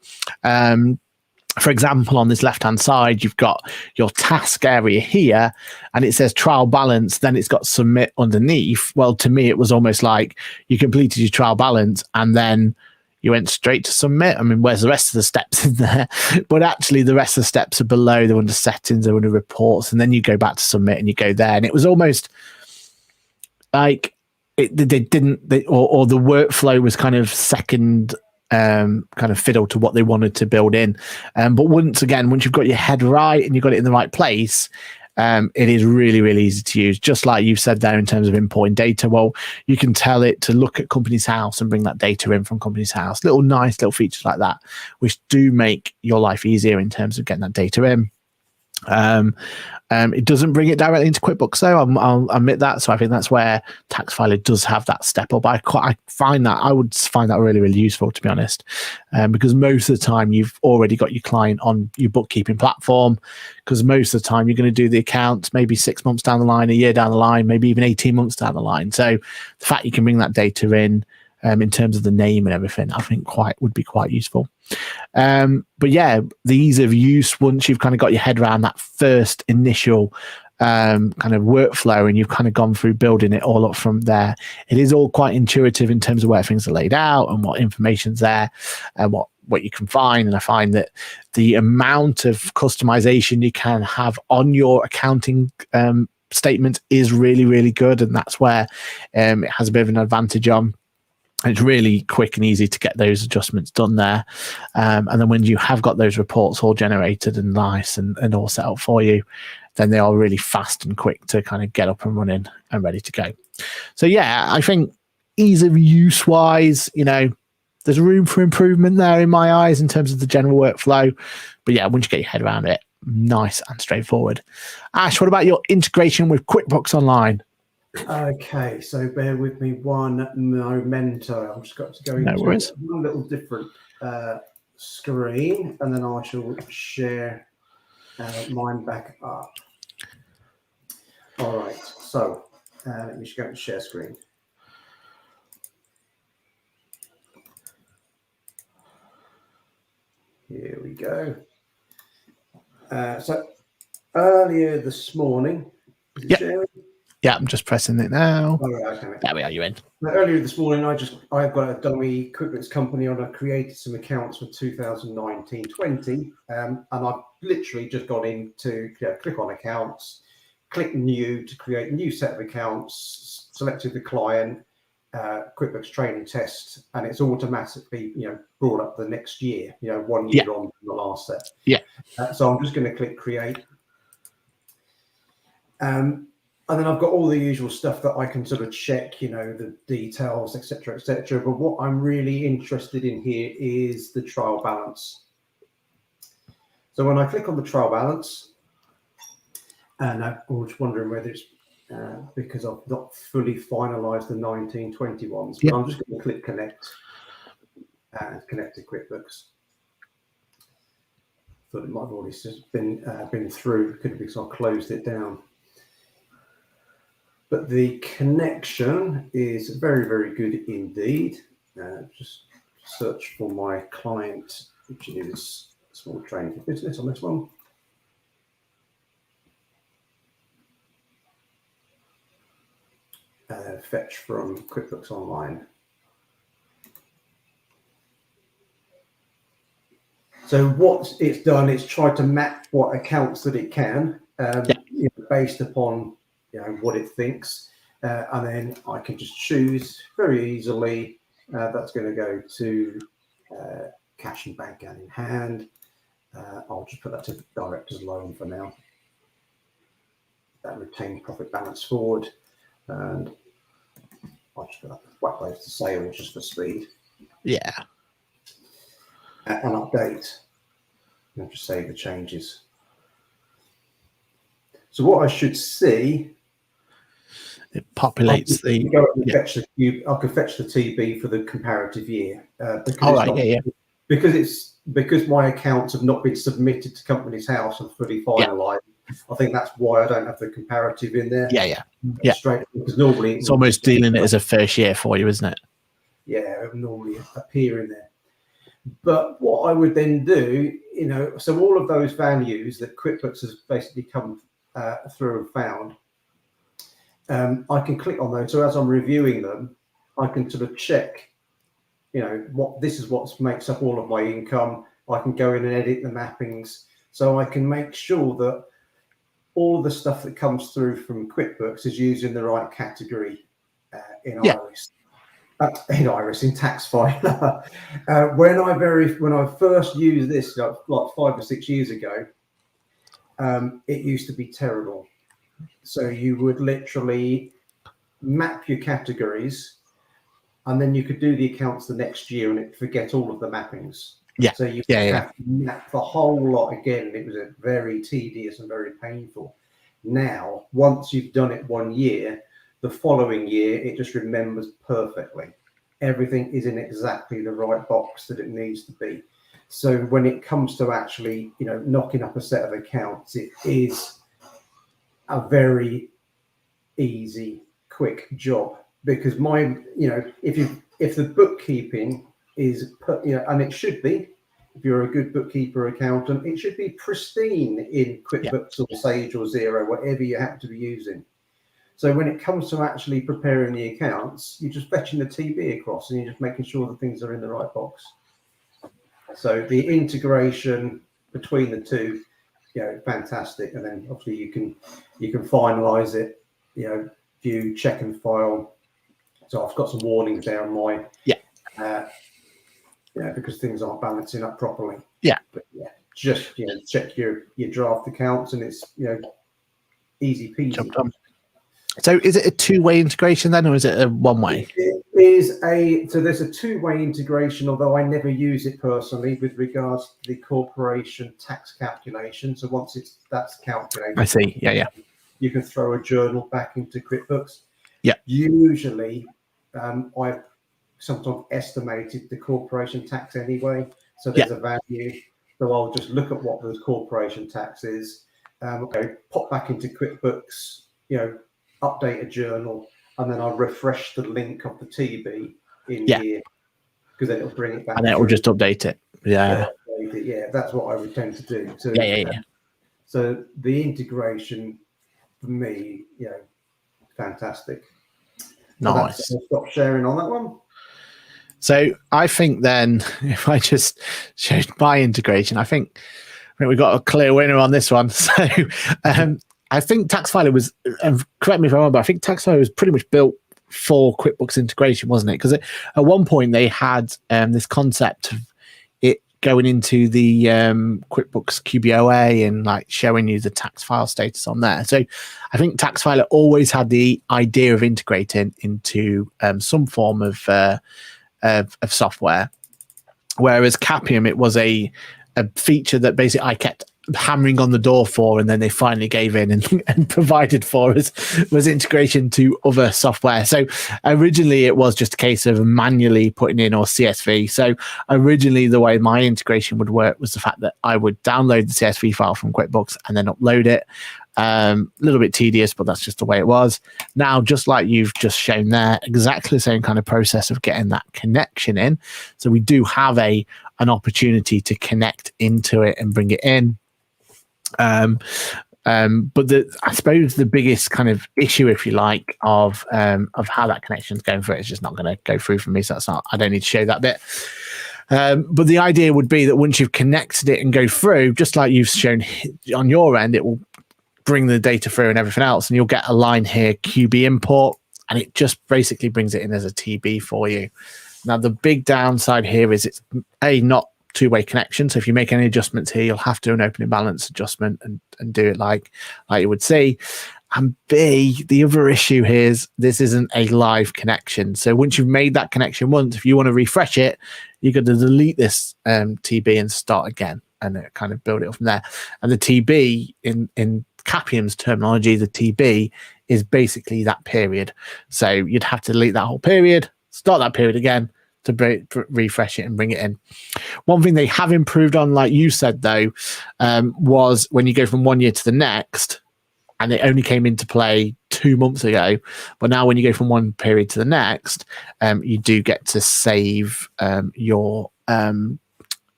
For example, on this left-hand side, you've got your task area here, and it says trial balance. Then it's got submit underneath. Well, to me, it was almost like you completed your trial balance, and then you went straight to submit. I mean, where's the rest of the steps in there? But actually, the rest of the steps are below. They're under settings, they're under reports, and then you go back to submit, and you go there. And it was almost like or the workflow was kind of second. Kind of fiddle to what they wanted to build in. But once you've got your head right and you've got it in the right place, it is really, really easy to use. Just like you've said there in terms of importing data. Well, you can tell it to look at Company's House and bring that data in from Company's House. Nice little features like that, which do make your life easier in terms of getting that data in. It doesn't bring it directly into QuickBooks, though. I'll admit that. So I think that's where Tax Filer does have that step up. I would find that really, really useful, to be honest, because most of the time you've already got your client on your bookkeeping platform. Because most of the time you're going to do the accounts maybe 6 months down the line, a year down the line, maybe even 18 months down the line. So the fact you can bring that data in in terms of the name and everything, I think would be quite useful. But yeah, the ease of use, once you've kind of got your head around that first initial kind of workflow and you've kind of gone through building it all up from there, it is all quite intuitive in terms of where things are laid out and what information's there and what you can find. And I find that the amount of customization you can have on your accounting statement is really, really good, and that's where it has a bit of an advantage on. It's really quick and easy to get those adjustments done there. And then when you have got those reports all generated and nice and all set up for you, then they are really fast and quick to kind of get up and running and ready to go. So yeah, I think ease of use wise, there's room for improvement there in my eyes in terms of the general workflow. But yeah, once you get your head around it, nice and straightforward. Ash, what about your integration with QuickBooks Online? Okay, so bear with me one momento. I've just got to go into one little different screen, and then I shall share mine back up. All right, so let me just go to share screen. Here we go. So earlier this morning, yeah, I'm just pressing it now. All right, okay. There we are, you're in. Earlier this morning, I've got a dummy QuickBooks company on. I created some accounts for 2019-20, and I've literally just gone in to click on accounts, click new to create a new set of accounts, selected the client, QuickBooks training test, and it's automatically brought up the next year, 1 year on from the last set. Yeah. So I'm just going to click create. And then I've got all the usual stuff that I can sort of check, the details, etc., etc. But what I'm really interested in here is the trial balance. So when I click on the trial balance, and I'm just wondering whether it's because I've not fully finalized the 19-20 ones, but I'm just going to click connect and connect to QuickBooks. Thought it might have already been through, could be because I closed it down. But the connection is very, very good indeed. Just search for my client, which is Small Training for Business on this one. Fetch from QuickBooks Online. So what it's done is tried to map what accounts that it can based upon what it thinks, and then I can just choose very easily. That's going to go to cash and bank and in hand. I'll just put that to director's loan for now. That retained profit balance forward, and I'll just put that whack those to sales just for speed. Yeah. And update. And just save the changes. So what I should see. It populates the. I can fetch the TB for the comparative year. Because my accounts have not been submitted to Companies House and fully finalised. I think that's why I don't have the comparative in there. Yeah. Straight, because normally it's almost dealing it as a first year for you, isn't it? Yeah, it would normally appear in there. But what I would then do, so all of those values that QuickBooks has basically come through and found. I can click on those. So as I'm reviewing them, I can sort of check, this is what makes up all of my income. I can go in and edit the mappings. So I can make sure that all of the stuff that comes through from QuickBooks is used in the right category in Iris. In tax filer. When I first used this, like 5 or 6 years ago, it used to be terrible. So you would literally map your categories, and then you could do the accounts the next year, and it'd forget all of the mappings. So you have to map the whole lot again. It was a very tedious and very painful. Now, once you've done it 1 year, the following year it just remembers perfectly. Everything is in exactly the right box that it needs to be. So when it comes to actually, knocking up a set of accounts, it is a very easy, quick job, because if if the bookkeeping is put, and it should be, if you're a good bookkeeper accountant, it should be pristine in QuickBooks or Sage or Xero, whatever you happen to be using. So when it comes to actually preparing the accounts, you're just fetching the TB across and you're just making sure that things are in the right box. So the integration between the two, fantastic. And then obviously you can finalize it, view, check and file. So I've got some warnings there on my because things aren't balancing up properly. But just check your draft accounts and it's easy peasy. So is it a two-way integration then, or is it a one-way? So there's a two-way integration, although I never use it personally with regards to the corporation tax calculation. So once that's calculated, I see. You can throw a journal back into QuickBooks. Usually, I've sometimes estimated the corporation tax anyway, so there's a value. So I'll just look at what the corporation tax is. Pop back into QuickBooks. Update a journal, and then I'll refresh the link of the TB in here, because then it'll bring it back. And it will just update it. Yeah, that's what I would tend to do. So, so the integration for me, fantastic. Nice. So I'll stop sharing on that one. So I think then, if I just showed my integration, I think we got a clear winner on this one. So I think TaxFiler was, correct me if I'm wrong, but I think TaxFiler was pretty much built for QuickBooks integration, wasn't it? Because at one point they had this concept of it going into the QuickBooks QBOA and like showing you the tax file status on there. So I think TaxFiler always had the idea of integrating into some form of software, whereas Capium, it was a feature that basically I kept hammering on the door for, and then they finally gave in and provided for us, was integration to other software. So originally it was just a case of manually putting in, or CSV. So originally the way my integration would work was the fact that I would download the CSV file from QuickBooks and then upload it. A little bit tedious, but that's just the way it was. Now, just like you've just shown there, exactly the same kind of process of getting that connection in. So we do have an opportunity to connect into it and bring it in. But I suppose the biggest kind of issue, if you like, of how that connection is going through it is just not going to go through for me. So I don't need to show that bit. But the idea would be that once you've connected it and go through, just like you've shown on your end, it will bring the data through and everything else, and you'll get a line here, QB import, and it just basically brings it in as a TB for you. Now, the big downside here is it's not two-way connection. So if you make any adjustments here, you'll have to do an opening balance adjustment and do it like you would see. And B, the other issue here is this isn't a live connection. So once you've made that connection once, if you want to refresh it, you've got to delete this TB and start again, and it kind of build it up from there. And the TB in Capium's terminology, the TB is basically that period. So you'd have to delete that whole period, start that period again to refresh it and bring it in. One thing they have improved on, like you said, though, was when you go from 1 year to the next, and it only came into play 2 months ago. But now when you go from one period to the next, you do get to save your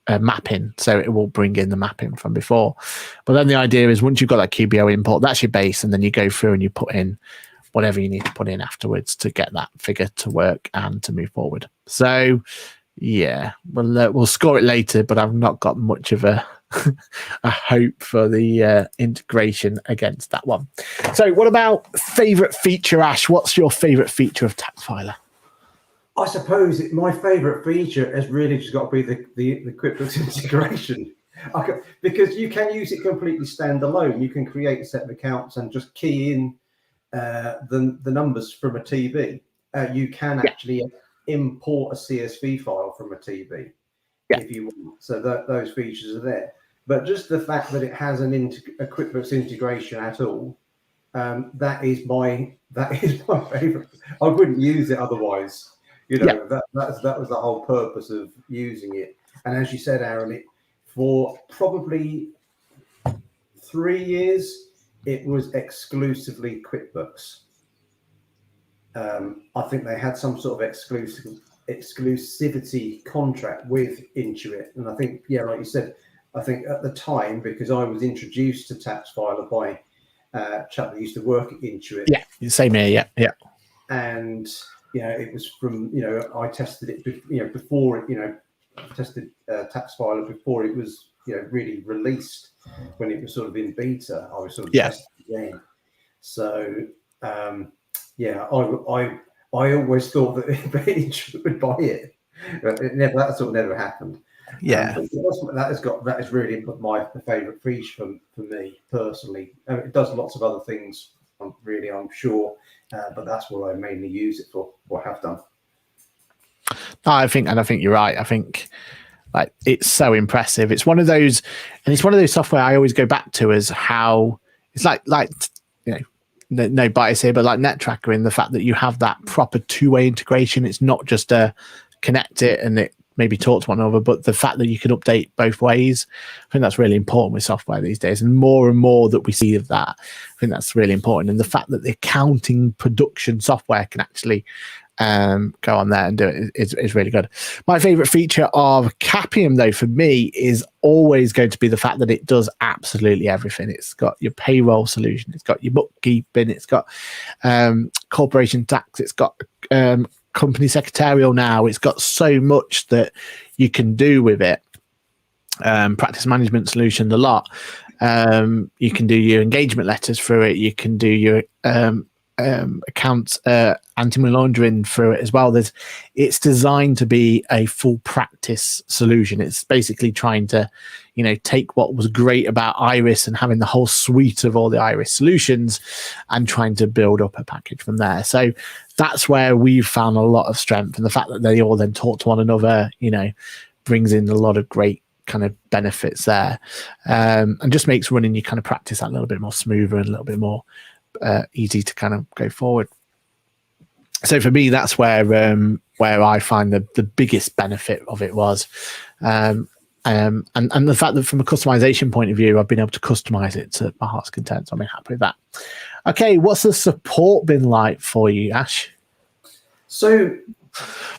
mapping. So it will bring in the mapping from before. But then the idea is once you've got that QBO import, that's your base, and then you go through and you put in whatever you need to put in afterwards to get that figure to work and to move forward. So yeah, we'll score it later, but I've not got much of a hope for the integration against that one. So what about favorite feature, Ash? What's your favorite feature of TaxFiler? I suppose my favorite feature has really just got to be the QuickBooks integration. Because you can use it completely standalone. You can create a set of accounts and just key in the numbers from a TB. You can actually import a CSV file from a TB if you want. So those features are there. But just the fact that it has a QuickBooks integration at all, that is my favorite. I wouldn't use it otherwise. That was the whole purpose of using it. And as you said, Aaron, for probably 3 years, it was exclusively QuickBooks. I think they had some sort of exclusive exclusivity contract with Intuit. And I think, yeah, like you said, I think at the time, because I was introduced to TaxFiler by a chap that used to work at Intuit. Yeah, same here. Yeah. And it was from I tested it before it tested TaxFiler before it was really released, when it was sort of in beta. I was sort of testing again. So I always thought that Intuit would buy it, but that sort of never happened. Yeah. That is really my favorite feature for me personally. It does lots of other things, I'm sure, but that's what I mainly use it for, or have done. No, I think you're right. I think like it's so impressive. It's one of those, and it's one of those software I always go back to as how it's like no bias here, but like NetTracker, in the fact that you have that proper two-way integration. It's not just a connect it and it maybe talk to one another, but the fact that you can update both ways. I think that's really important with software these days, and more that we see of that. I think that's really important. And the fact that the accounting production software can actually go on there and do it is really good. My favorite feature of Capium, though, for me, is always going to be the fact that it does absolutely everything. It's got your payroll solution, it's got your bookkeeping, it's got corporation tax, it's got company secretarial now. It's got so much that you can do with it. Practice management solution, a lot. You can do your engagement letters through it. You can do your accounts anti-money laundering through it as well. It's designed to be a full practice solution. It's basically trying to take what was great about Iris and having the whole suite of all the Iris solutions and trying to build up a package from there. So that's where we've found a lot of strength, and the fact that they all then talk to one another brings in a lot of great kind of benefits there, and just makes running your kind of practice that little bit more smoother and a little bit more easy to kind of go forward. So for me, that's where I find the biggest benefit of it was, and the fact that from a customization point of view, I've been able to customize it to my heart's content. So I'm happy with that. Okay, what's the support been like for you, Ash? So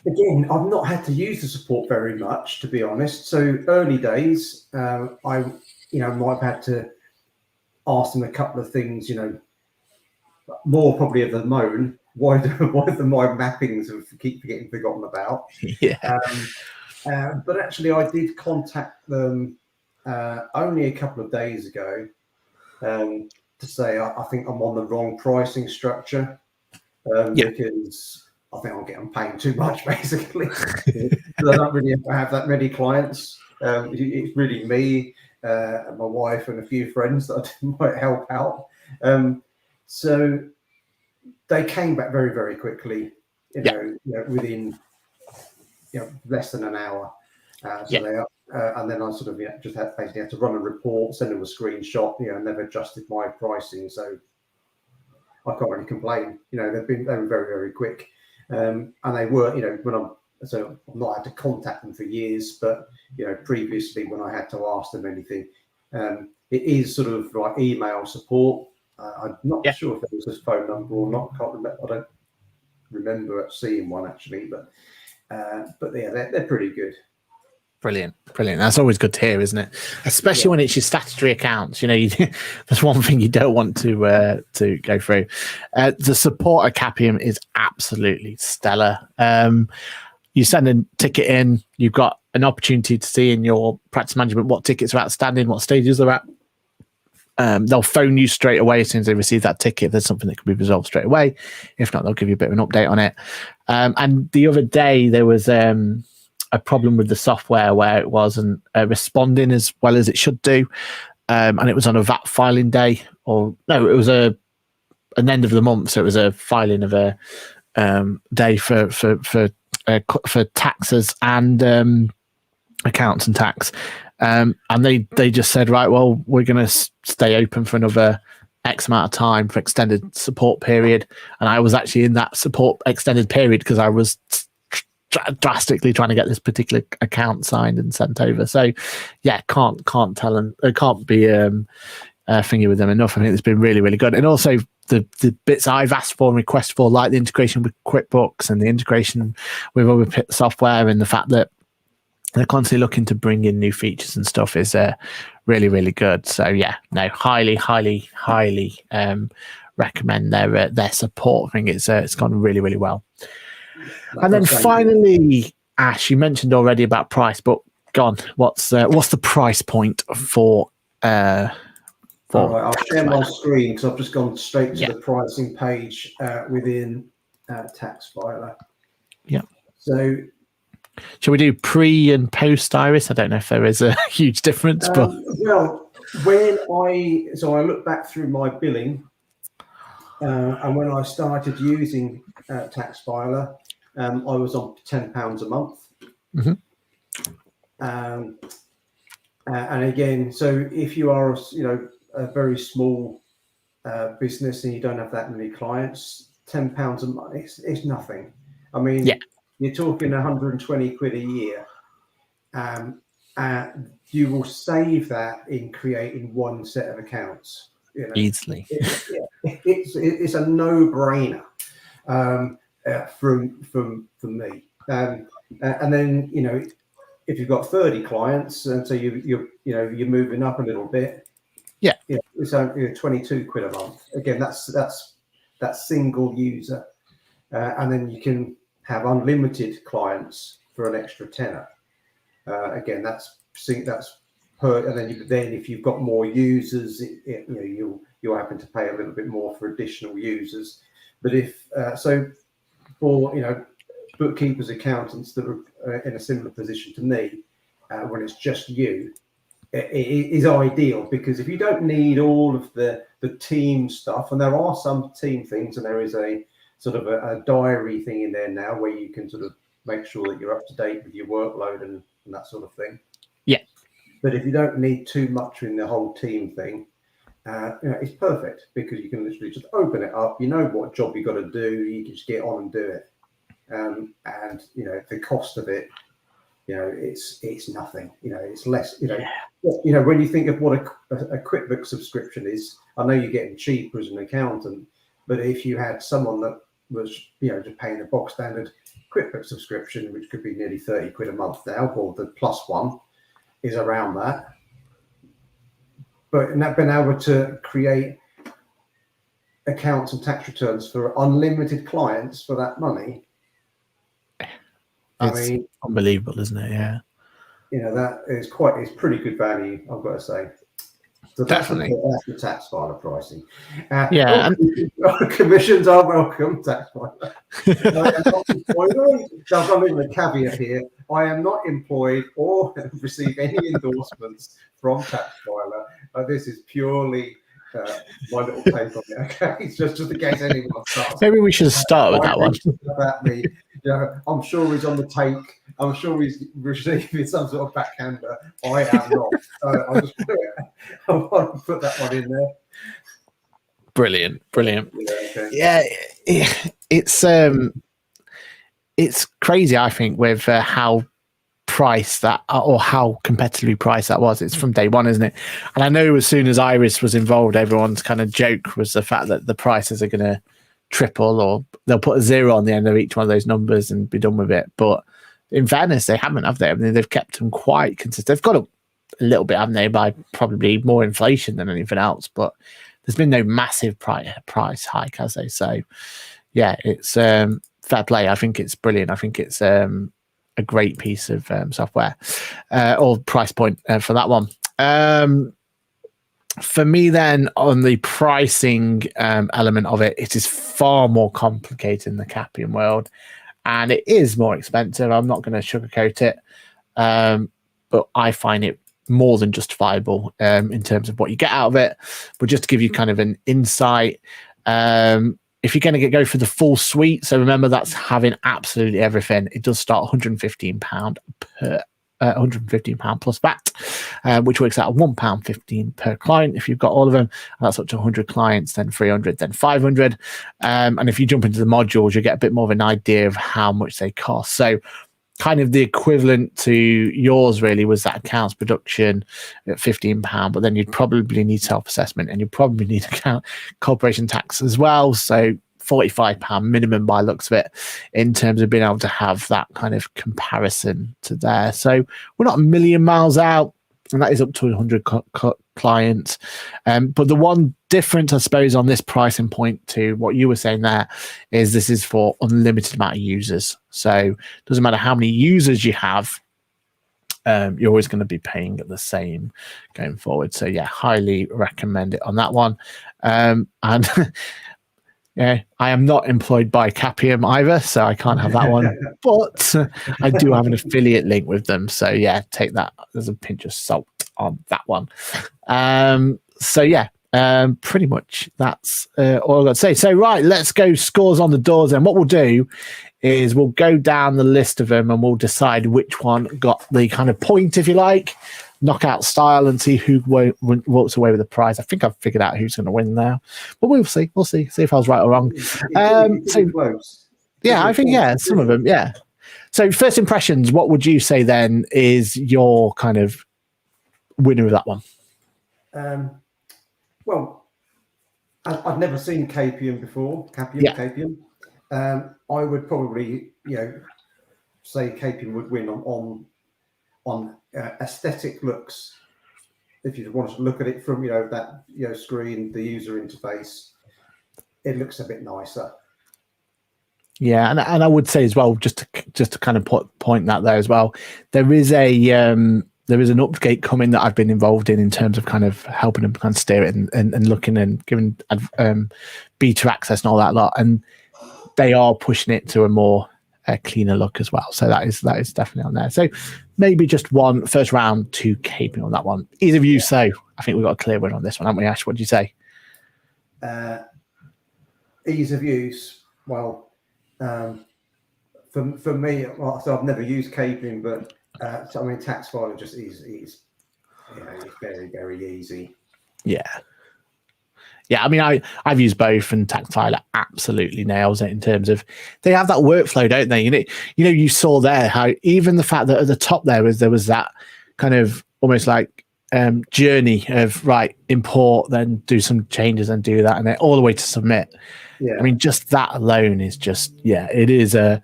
again, I've not had to use the support very much, to be honest. So early days, I might have had to ask them a couple of things, more probably of the moan. Why do my mappings keep getting forgotten about? Yeah. But actually, I did contact them only a couple of days ago to say I think I'm on the wrong pricing structure, because I think I'm paying too much, basically. I don't really have that many clients. It's really me, and my wife, and a few friends that I might help out. So they came back very, very quickly. Within less than an hour. And then I sort of just basically had to run a report, send them a screenshot. And they've adjusted my pricing, so I can't really complain. They were very, very quick, and they were. I've not had to contact them for years, but previously when I had to ask them anything, it is sort of like email support. I'm not sure if there was this phone number or not. I can't remember. I don't remember seeing one actually, but yeah, they're pretty good. Brilliant. That's always good to hear, isn't it? Especially when it's your statutory accounts. There's one thing you don't want to go through. The support at Capium is absolutely stellar. You send a ticket in, you've got an opportunity to see in your practice management what tickets are outstanding, what stages they're at. They'll phone you straight away as soon as they receive that ticket. If there's something that can be resolved straight away. If not, they'll give you a bit of an update on it. And the other day there was a problem with the software where it wasn't responding as well as it should do, and it was on a VAT filing day, or no, it was an end of the month, so it was a filing of a day for taxes and accounts and tax. And they just said, right, well, we're going to stay open for another X amount of time for extended support period. And I was actually in that support extended period because I was drastically trying to get this particular account signed and sent over. So yeah, can't tell them. It can't be thingy with them enough. I think it's been really, really good. And also the bits I've asked for and requested for, like the integration with QuickBooks and the integration with other software, and the fact that they're constantly looking to bring in new features and stuff is really, really good. So yeah, no, highly, highly, highly recommend their support. I think it's gone really, really well. And then finally, Ash, you mentioned already about price, but go on, what's the price point for all right, I'll share my screen because I've just gone straight to the pricing page within TaxFiler. Yeah. So shall we do pre and post Iris? I don't know if there is a huge difference, but well, when I look back through my billing, and when I started using TaxFiler, I was on £10 a month. And again, so if you are, a very small business and you don't have that many clients, £10 a month, it's nothing. I mean, you're talking 120 quid a year. You will save that in creating one set of accounts. Easily. It's a no-brainer from me. And then if you've got 30 clients, and so you're moving up a little bit. It's only 22 quid a month. Again, that's single user, and then you can have unlimited clients for an extra tenner. Again, that's per, and then if you've got more users, you're having to pay a little bit more for additional users. But if so, for bookkeepers, accountants that are in a similar position to me, when it's just you, it is ideal, because if you don't need all of the team stuff, and there are some team things, and there is a sort of a diary thing in there now where you can sort of make sure that you're up to date with your workload and that sort of thing. Yeah. But if you don't need too much in the whole team thing, it's perfect, because you can literally just open it up. You know what job you got to do. You can just get on and do it. And the cost of it, it's nothing. It's less. When you think of what a QuickBooks subscription is, I know you're getting cheaper as an accountant, but if you had someone that was just paying a box standard QuickBooks subscription, which could be nearly 30 quid a month now, or the plus one is around that. But not being able to create accounts and tax returns for unlimited clients for that money, it's unbelievable, isn't it? Yeah. That is it's pretty good value, I've got to say. So definitely. That's the TaxFiler pricing. Commissions are welcome, TaxFiler. I'm in the caveat here. I am not employed or receive any endorsements from TaxFiler. This is purely my little take on it. Okay, it's just in case anyone starts. Maybe we should start with that one. About me. I'm sure he's on the take. I'm sure he's receiving some sort of backhander. I am not. I want to put that one in there. Brilliant. Yeah, it's crazy, I think, with how priced that, or how competitively priced that was. It's from day one, isn't it? And I know as soon as Iris was involved, everyone's kind of joke was the fact that the prices are going to triple, or they'll put a 0 on the end of each one of those numbers and be done with it. But in fairness, they haven't, have they? I mean, they've kept them quite consistent. They've got a little bit, haven't they, by probably more inflation than anything else, but there's been no massive price hike, has they? So yeah, it's fair play. I think it's brilliant. I think it's a great piece of software, or price point for that one. For me then, on the pricing element of it, it is far more complicated in the Capian world, and it is more expensive. I'm not going to sugarcoat it, but I find it more than justifiable in terms of what you get out of it. But just to give you kind of an insight, if you're going to go for the full suite, so remember that's having absolutely everything. It does start £115 per £115 plus VAT, which works out at £1.15 per client if you've got all of them. And that's up to 100 clients, then 300, then 500. And if you jump into the modules, you get a bit more of an idea of how much they cost. So kind of the equivalent to yours really was that accounts production at £15, but then you'd probably need self-assessment and you'd probably need corporation tax as well. So £45 minimum by looks of it in terms of being able to have that kind of comparison to there. So we're not a million miles out, and that is up to 100 clients. But the one difference, I suppose, on this pricing point to what you were saying there is this is for unlimited amount of users. So it doesn't matter how many users you have, you're always going to be paying the same going forward. So yeah, highly recommend it on that one. And yeah, I am not employed by Capium either, so I can't have that one. But I do have an affiliate link with them. So yeah, take that as a pinch of salt on that one. So yeah, pretty much that's all I've got to say. So right, let's go scores on the doors. And what we'll do is we'll go down the list of them and we'll decide which one got the kind of point, if you like, knockout style, and see who walks away with the prize. I think I've figured out who's going to win now, but we'll see. We'll see if I was right or wrong. Yeah, I think some of them. Yeah. So first impressions, what would you say then is your kind of winner of that one? Well, I've never seen Capium before. Capium. I would probably, say Capium would win on aesthetic looks. If you want to look at it from that screen, the user interface, it looks a bit nicer. Yeah, and I would say as well, just to kind of point that there as well, there is an update coming that I've been involved in terms of kind of helping them kind of steer it and looking and giving beta access and all that lot, and they are pushing it to a more cleaner look as well. So that is definitely on there. So maybe just one first round to Capium on that one. Ease of use, so I think we've got a clear win on this one, haven't we, Ash? What do you say? Ease of use. Well, for me, so I've never used Capium, but tax filing just is it's very, very easy. Yeah, I mean, I've used both, and Tactiler absolutely nails it in terms of they have that workflow, don't they? You saw there how even the fact that at the top there was that kind of almost like journey of import, then do some changes and do that, and then all the way to submit. Yeah, I mean, just that alone is it is a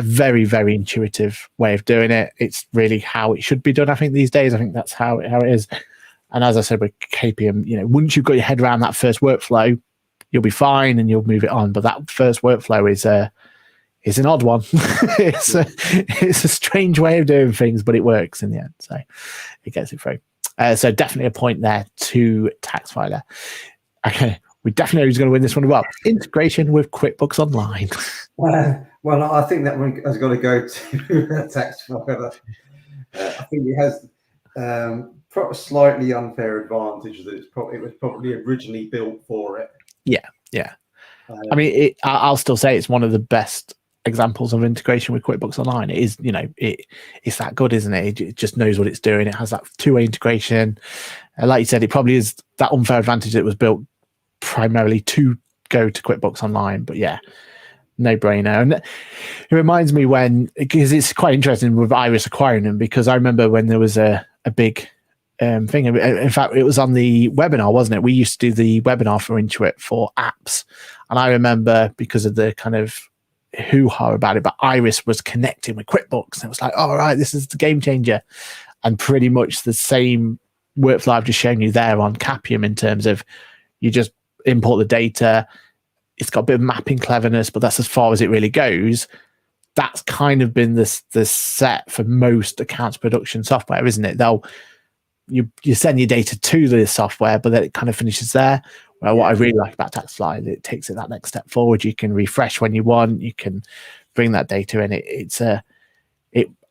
very, very intuitive way of doing it. It's really how it should be done, I think, these days. I think that's how it is. And as I said with Capium, once you've got your head around that first workflow, you'll be fine and you'll move it on. But that first workflow is an odd one. It's a strange way of doing things, but it works in the end. So it gets it through. So definitely a point there to Taxfiler. Okay, we definitely know who's going to win this one as well. Integration with QuickBooks Online. Well, I think that one has got to go to Taxfiler. I think it has a slightly unfair advantage that it was probably originally built for it. Yeah. I mean, I'll still say it's one of the best examples of integration with QuickBooks Online. It is, it's that good, isn't it? It just knows what it's doing. It has that two-way integration. Like you said, it probably is that unfair advantage that it was built primarily to go to QuickBooks Online. But yeah, no brainer. And it reminds me because it's quite interesting with Iris acquiring them, because I remember when there was a big thing. In fact, it was on the webinar, wasn't it? We used to do the webinar for Intuit for apps. And I remember, because of the kind of hoo-ha about it, but Iris was connecting with QuickBooks. And it was like, all right, this is the game changer. And pretty much the same workflow I've just shown you there on Capium, in terms of you just import the data. It's got a bit of mapping cleverness, but that's as far as it really goes. That's kind of been the set for most accounts production software, isn't it? You send your data to the software, but then it kind of finishes there. Well, what I really like about Taxfly, it takes it that next step forward. You can refresh when you want. You can bring that data in.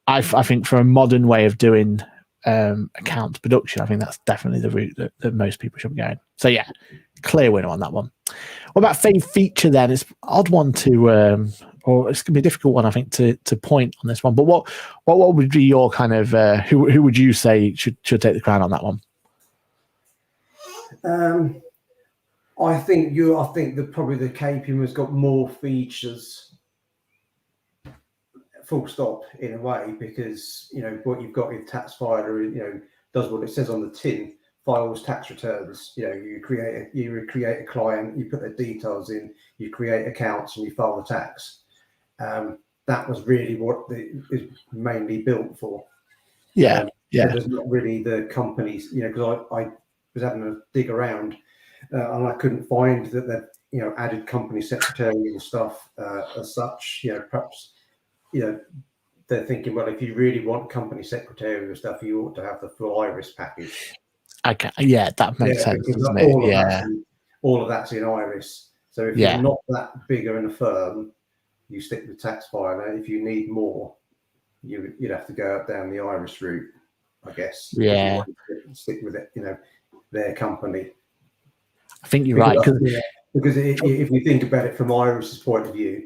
I think for a modern way of doing accounts production, I think that's definitely the route that most people should be going. So yeah, clear winner on that one. What about fave feature then? It's an odd one to, or it's going to be a difficult one, I think, to point on this one. But what would be your kind of who would you say should take the crown on that one? I think that probably the Capium has got more features full stop in a way, because what you've got with tax filer, does what it says on the tin, files tax returns. You create a client, you put their details in, you create accounts, and you file the tax. That was really what it is mainly built for. Yeah. So there's not really the companies, because I was having a dig around, and I couldn't find that they've added company secretarial stuff as such. Perhaps they're thinking, well, if you really want company secretarial stuff, you ought to have the full Iris package. Okay, yeah, that makes sense, doesn't it? All of that's in Iris. So if you're not that bigger in a firm, you stick with tax filer. If you need more, you'd have to go up down the Iris route, I guess. Yeah, stick with it. Their company. I think you're right, because if you think about it from Iris's point of view,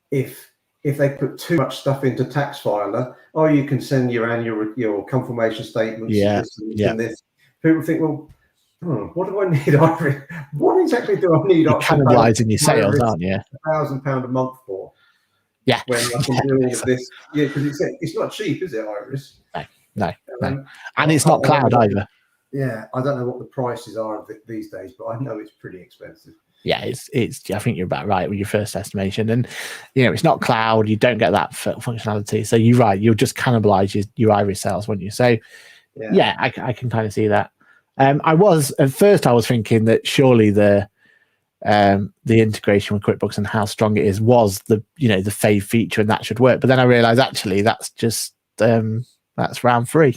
if they put too much stuff into tax filer, you can send your confirmation statements, and this. People think, well, what do I need Iris? What exactly do I need? You're cannibalizing your sales, aren't you? £1,000 a month for. Yeah. When I can do all of this. Yeah, because it's not cheap, is it, Iris? No. And it's not cloud either. Yeah, I don't know what the prices are these days, but I know it's pretty expensive. Yeah, it's. I think you're about right with your first estimation, and it's not cloud. You don't get that functionality, so you're right. You'll just cannibalize your Iris sales, won't you? So, yeah, I can kind of see that. I was thinking that surely the integration with QuickBooks and how strong it is was the fave feature, and that should work. But then I realized actually that's just that's round 3,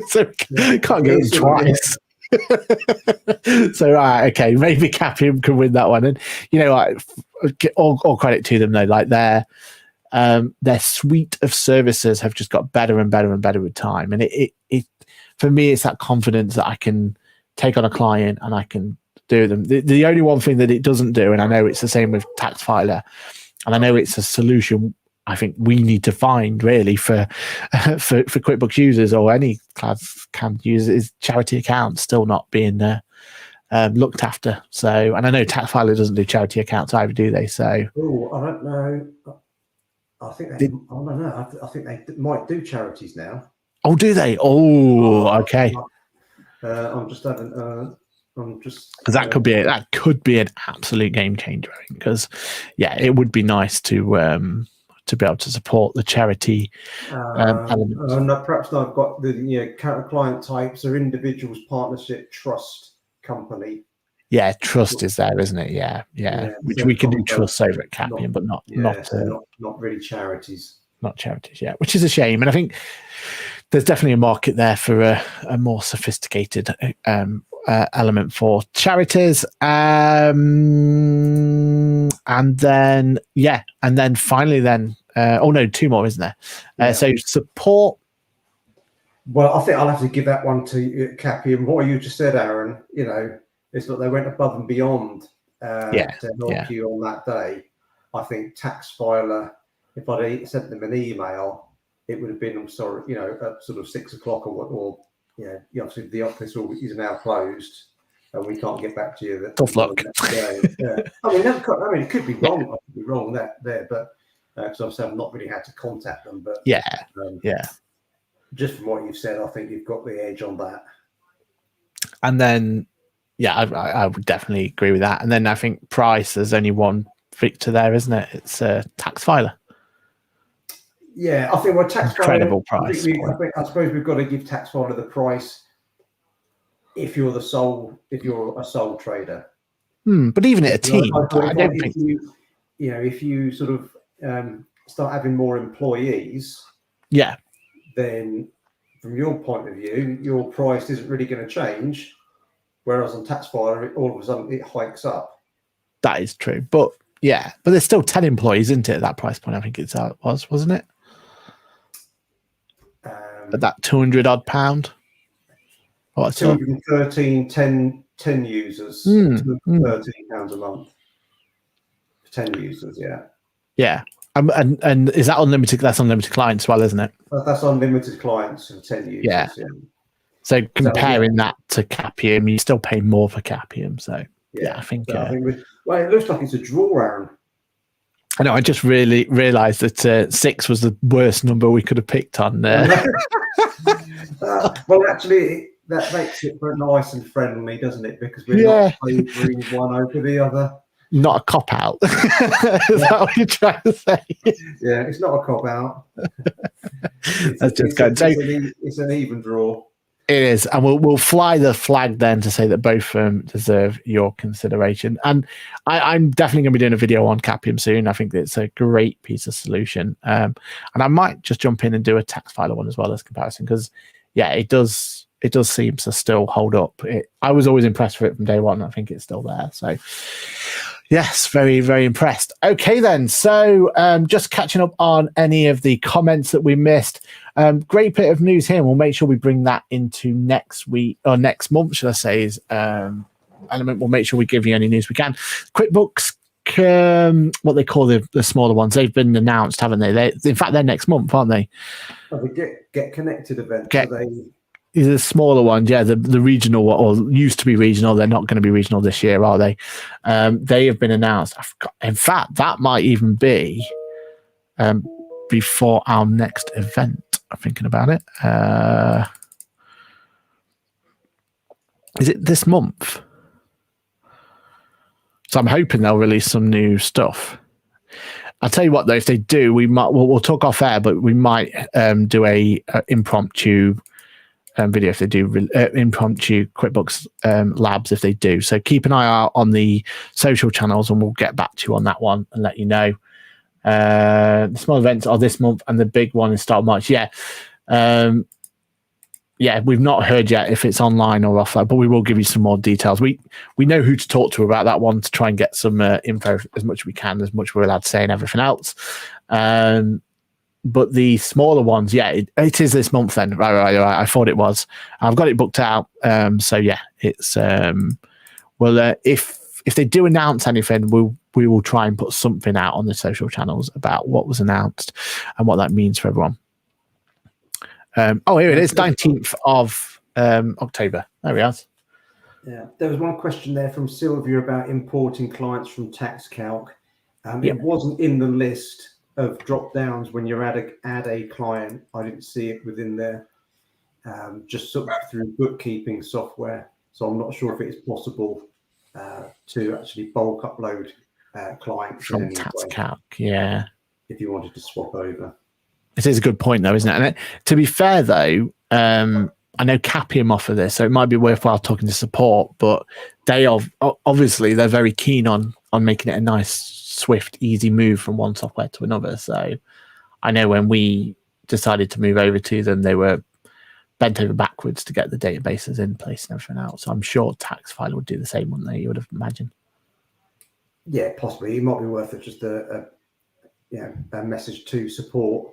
so can't get it twice. So right, okay, maybe Capium can win that one, and all credit to them though. Like their suite of services have just got better and better and better with time, and it for me it's that confidence that I can take on a client and I can do them. The only one thing that it doesn't do, and I know it's the same with tax filer, and I know it's a solution I think we need to find really for QuickBooks users or any cloud users, is charity accounts still not being looked after. So, and I know tax filer doesn't do charity accounts either, do they? So, I don't know. I think they, I don't know. I think they might do charities now. Oh, do they? Oh, okay. I'm just having. Because that could be an absolute game changer, I think. Because it would be nice to be able to support the charity element. No, perhaps not got the client types or individuals, partnership, trust, company. Yeah, trust is there, isn't it? Yeah. Which we can do trust over at Capium, but not really charities. Not charities, which is a shame. And I think there's definitely a market there for a more sophisticated element for charities. And then finally two more, isn't there? So support. Well, I think I'll have to give that one to Capium. What you just said, Aaron, it's that they went above and beyond to help you on that day. I think tax filer, if I'd sent them an email, it would have been, I'm sorry, at sort of 6 o'clock or obviously the office is now closed and we can't get back to you. Tough luck. I mean, it could be wrong. I could be wrong there, but because obviously I've not really had to contact them. But just from what you've said, I think you've got the edge on that. And then, I would definitely agree with that. And then I think price, there's only one victor there, isn't it? It's tax filer. Yeah, I think tax incredible filer, price. I suppose we've got to give tax filer the price if you're a sole trader. But even at a team, I don't think. If you sort of start having more employees, then from your point of view, your price isn't really going to change. Whereas on tax filer, all of a sudden it hikes up. That is true, but there's still 10 employees, isn't it? At that price point, I think wasn't it? At that £200 odd. 213, 10 users, £213 a month. 10 users, yeah. And is that unlimited? That's unlimited clients as well, isn't it? That's unlimited clients and 10 users. Yeah. So comparing that to Capium, you still pay more for Capium. So I think. it looks like it's a draw, Aaron. I know. I just really realised that 6 was the worst number we could have picked on. Well, actually, that makes it nice and friendly, doesn't it? Because we're not favouring one over the other. Not a cop out. Is that what you're trying to say? Yeah, it's not a cop out. It's an even draw. It is, and we'll fly the flag then to say that both of them deserve your consideration. And I'm definitely going to be doing a video on Capium soon. I think it's a great piece of solution, and I might just jump in and do a tax filer one as well as comparison, because it does seem to still hold up. I was always impressed with it from day one. I think it's still there. So yes, very, very impressed. Okay, then. So just catching up on any of the comments that we missed. Great bit of news here. We'll make sure we bring that into next week or next month, should I say, is element. We'll make sure we give you any news we can. QuickBooks, what they call the smaller ones, they've been announced, haven't they? In fact, they're next month, aren't they? Oh, the Get Connected event. These are the smaller ones, the regional, or used to be regional. They're not going to be regional this year, are they? They have been announced. In fact, that might even be before our next event. I'm thinking about it. Is it this month? So I'm hoping they'll release some new stuff. I'll tell you what, though, if they do, we'll talk off air, but we might do a impromptu video if they do, impromptu QuickBooks Labs if they do. So keep an eye out on the social channels, and we'll get back to you on that one and let you know. The small events are this month, and the big one is start of March. We've not heard yet if it's online or offline, but we will give you some more details. We know who to talk to about that one to try and get some info as much as we can, as much we're allowed to say, and everything else. But the smaller ones, it is this month then. Right. I thought it was. I've got it booked out. It's if they do announce anything, we will try and put something out on the social channels about what was announced and what that means for everyone. Here it is, 19th of October. There we are. Yeah, there was one question there from Sylvia about importing clients from TaxCalc. It wasn't in the list of drop downs when you're add a client. I didn't see it within there, just sort of through bookkeeping software. So I'm not sure if it is possible to actually bulk upload clients from TaxCalc. If you wanted to swap over. It is a good point, though, isn't it? And to be fair, though, I know Capium offer this, so it might be worthwhile talking to support. But they obviously they're very keen on making it a nice, swift, easy move from one software to another. So I know when we decided to move over to them, they were bent over backwards to get the databases in place and everything else. So I'm sure TaxFile would do the same, wouldn't they? You would have imagined. Yeah, possibly. It might be worth it just a message to support.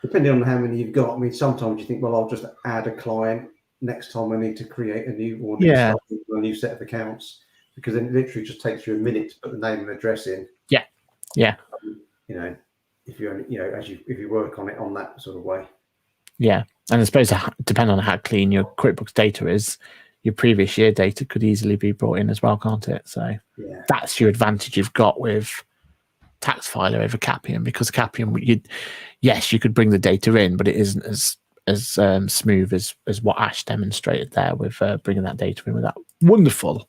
Depending on how many you've got. I mean, sometimes you think, well, I'll just add a client. Next time I need to create a new one, a new set of accounts, because then it literally just takes you a minute to put the name and address in. If you work on it on that sort of way. Yeah, and I suppose depending on how clean your QuickBooks data is, your previous year data could easily be brought in as well, can't it? So that's your advantage you've got with tax filer over Capium, because Capium, you could bring the data in, but it isn't as smooth as what Ash demonstrated there with bringing that data in with that wonderful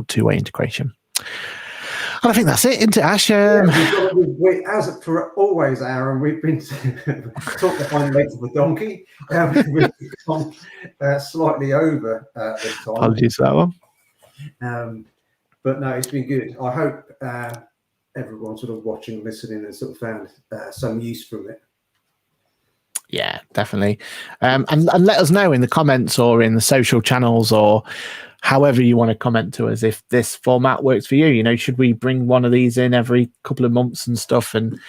two-way integration. And I think that's it, isn't it, Ash? As for always, Aaron, we've been talking the hind legs of the donkey. We've gone slightly over this time. Apologies for that one. But no, it's been good. I hope everyone sort of watching, listening, and sort of found some use from it. Yeah, definitely. And let us know in the comments or in the social channels or however you want to comment to us if this format works for you. Should we bring one of these in every couple of months and stuff, and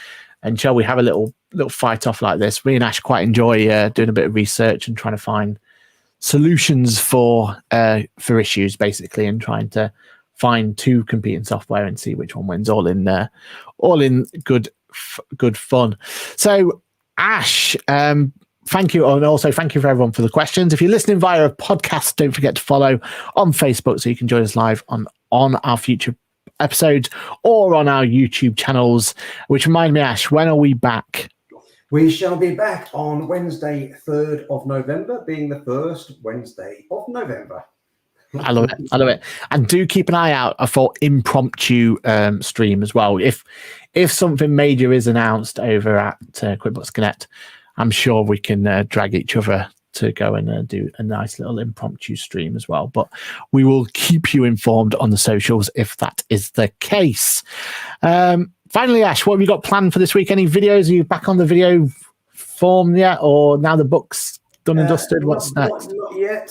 shall we have a little fight off like this? Me and Ash quite enjoy doing a bit of research and trying to find solutions for issues, basically, and trying to find two competing software and see which one wins, all in good fun. So Ash, thank you, and also thank you for everyone for the questions. If you're listening via a podcast, don't forget to follow on Facebook so you can join us live on our future episodes or on our YouTube channels. Which remind me, Ash, when are we back? We shall be back on Wednesday, 3rd of November, being the first Wednesday of November. I love it. I love it. And do keep an eye out for impromptu stream as well. If something major is announced over at QuickBooks Connect, I'm sure we can drag each other to go and do a nice little impromptu stream as well. But we will keep you informed on the socials if that is the case. Finally, Ash, what have you got planned for this week? Any videos? Are you back on the video form yet? Or now the book's done and dusted? What's next? Not yet.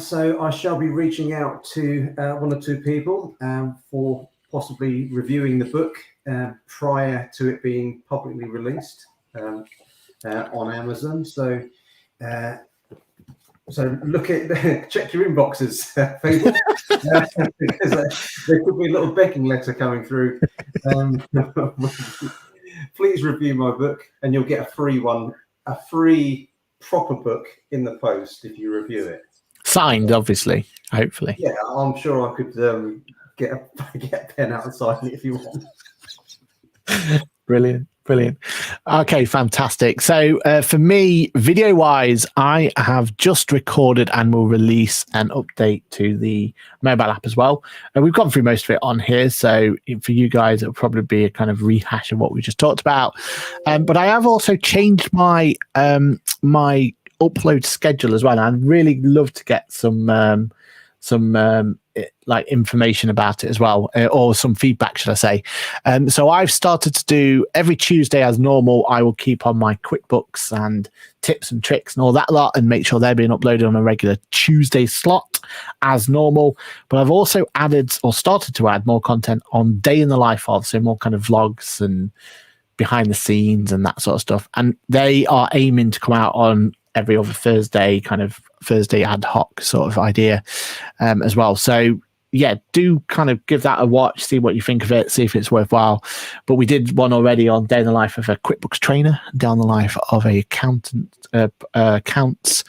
So I shall be reaching out to one or two people for possibly reviewing the book prior to it being publicly released on Amazon. So look at check your inboxes, people, because there could be a little begging letter coming through. Please review my book, and you'll get a free proper book in the post if you review it. Signed, obviously, hopefully. Yeah, I'm sure I could get a pen out and sign it if you want. Brilliant. Okay, fantastic. So for me, video wise, I have just recorded and will release an update to the mobile app as well. And we've gone through most of it on here. So for you guys, it'll probably be a kind of rehash of what we just talked about. But I have also changed my my upload schedule as well. I'd really love to get some like information about it as well, or some feedback, should I say. So I've started to do every Tuesday as normal. I will keep on my QuickBooks and tips and tricks and all that lot and make sure they're being uploaded on a regular Tuesday slot as normal. But I've also added or started to add more content on day in the life of, so more kind of vlogs and behind the scenes and that sort of stuff. And they are aiming to come out on every other Thursday, kind of Thursday ad hoc sort of idea as well. So yeah, do kind of give that a watch, see what you think of it, see if it's worthwhile. But we did one already on day in the life of a QuickBooks trainer, down the life of a accountant, accounts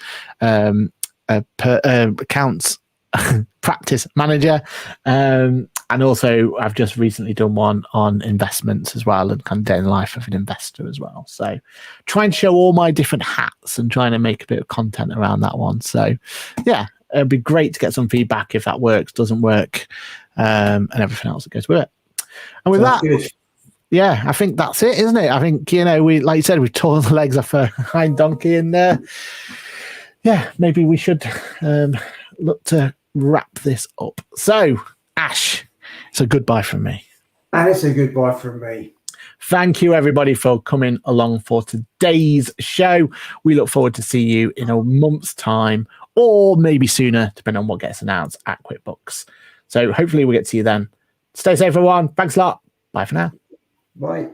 practice manager, and also I've just recently done one on investments as well, and kind of day in the life of an investor as well. So trying to show all my different hats and trying to make a bit of content around that one. So yeah, it'd be great to get some feedback if that works, doesn't work, and everything else that goes with it. And with that, yeah, I think that's it, isn't it? I think, we, like you said, we've torn the legs off a hind donkey, and yeah, maybe we should look to wrap this up. So, Ash, it's a goodbye from me. And it's a goodbye from me. Thank you, everybody, for coming along for today's show. We look forward to see you in a month's time, or maybe sooner, depending on what gets announced at QuickBooks. So hopefully we'll get to you then. Stay safe, everyone. Thanks a lot. Bye for now. Bye.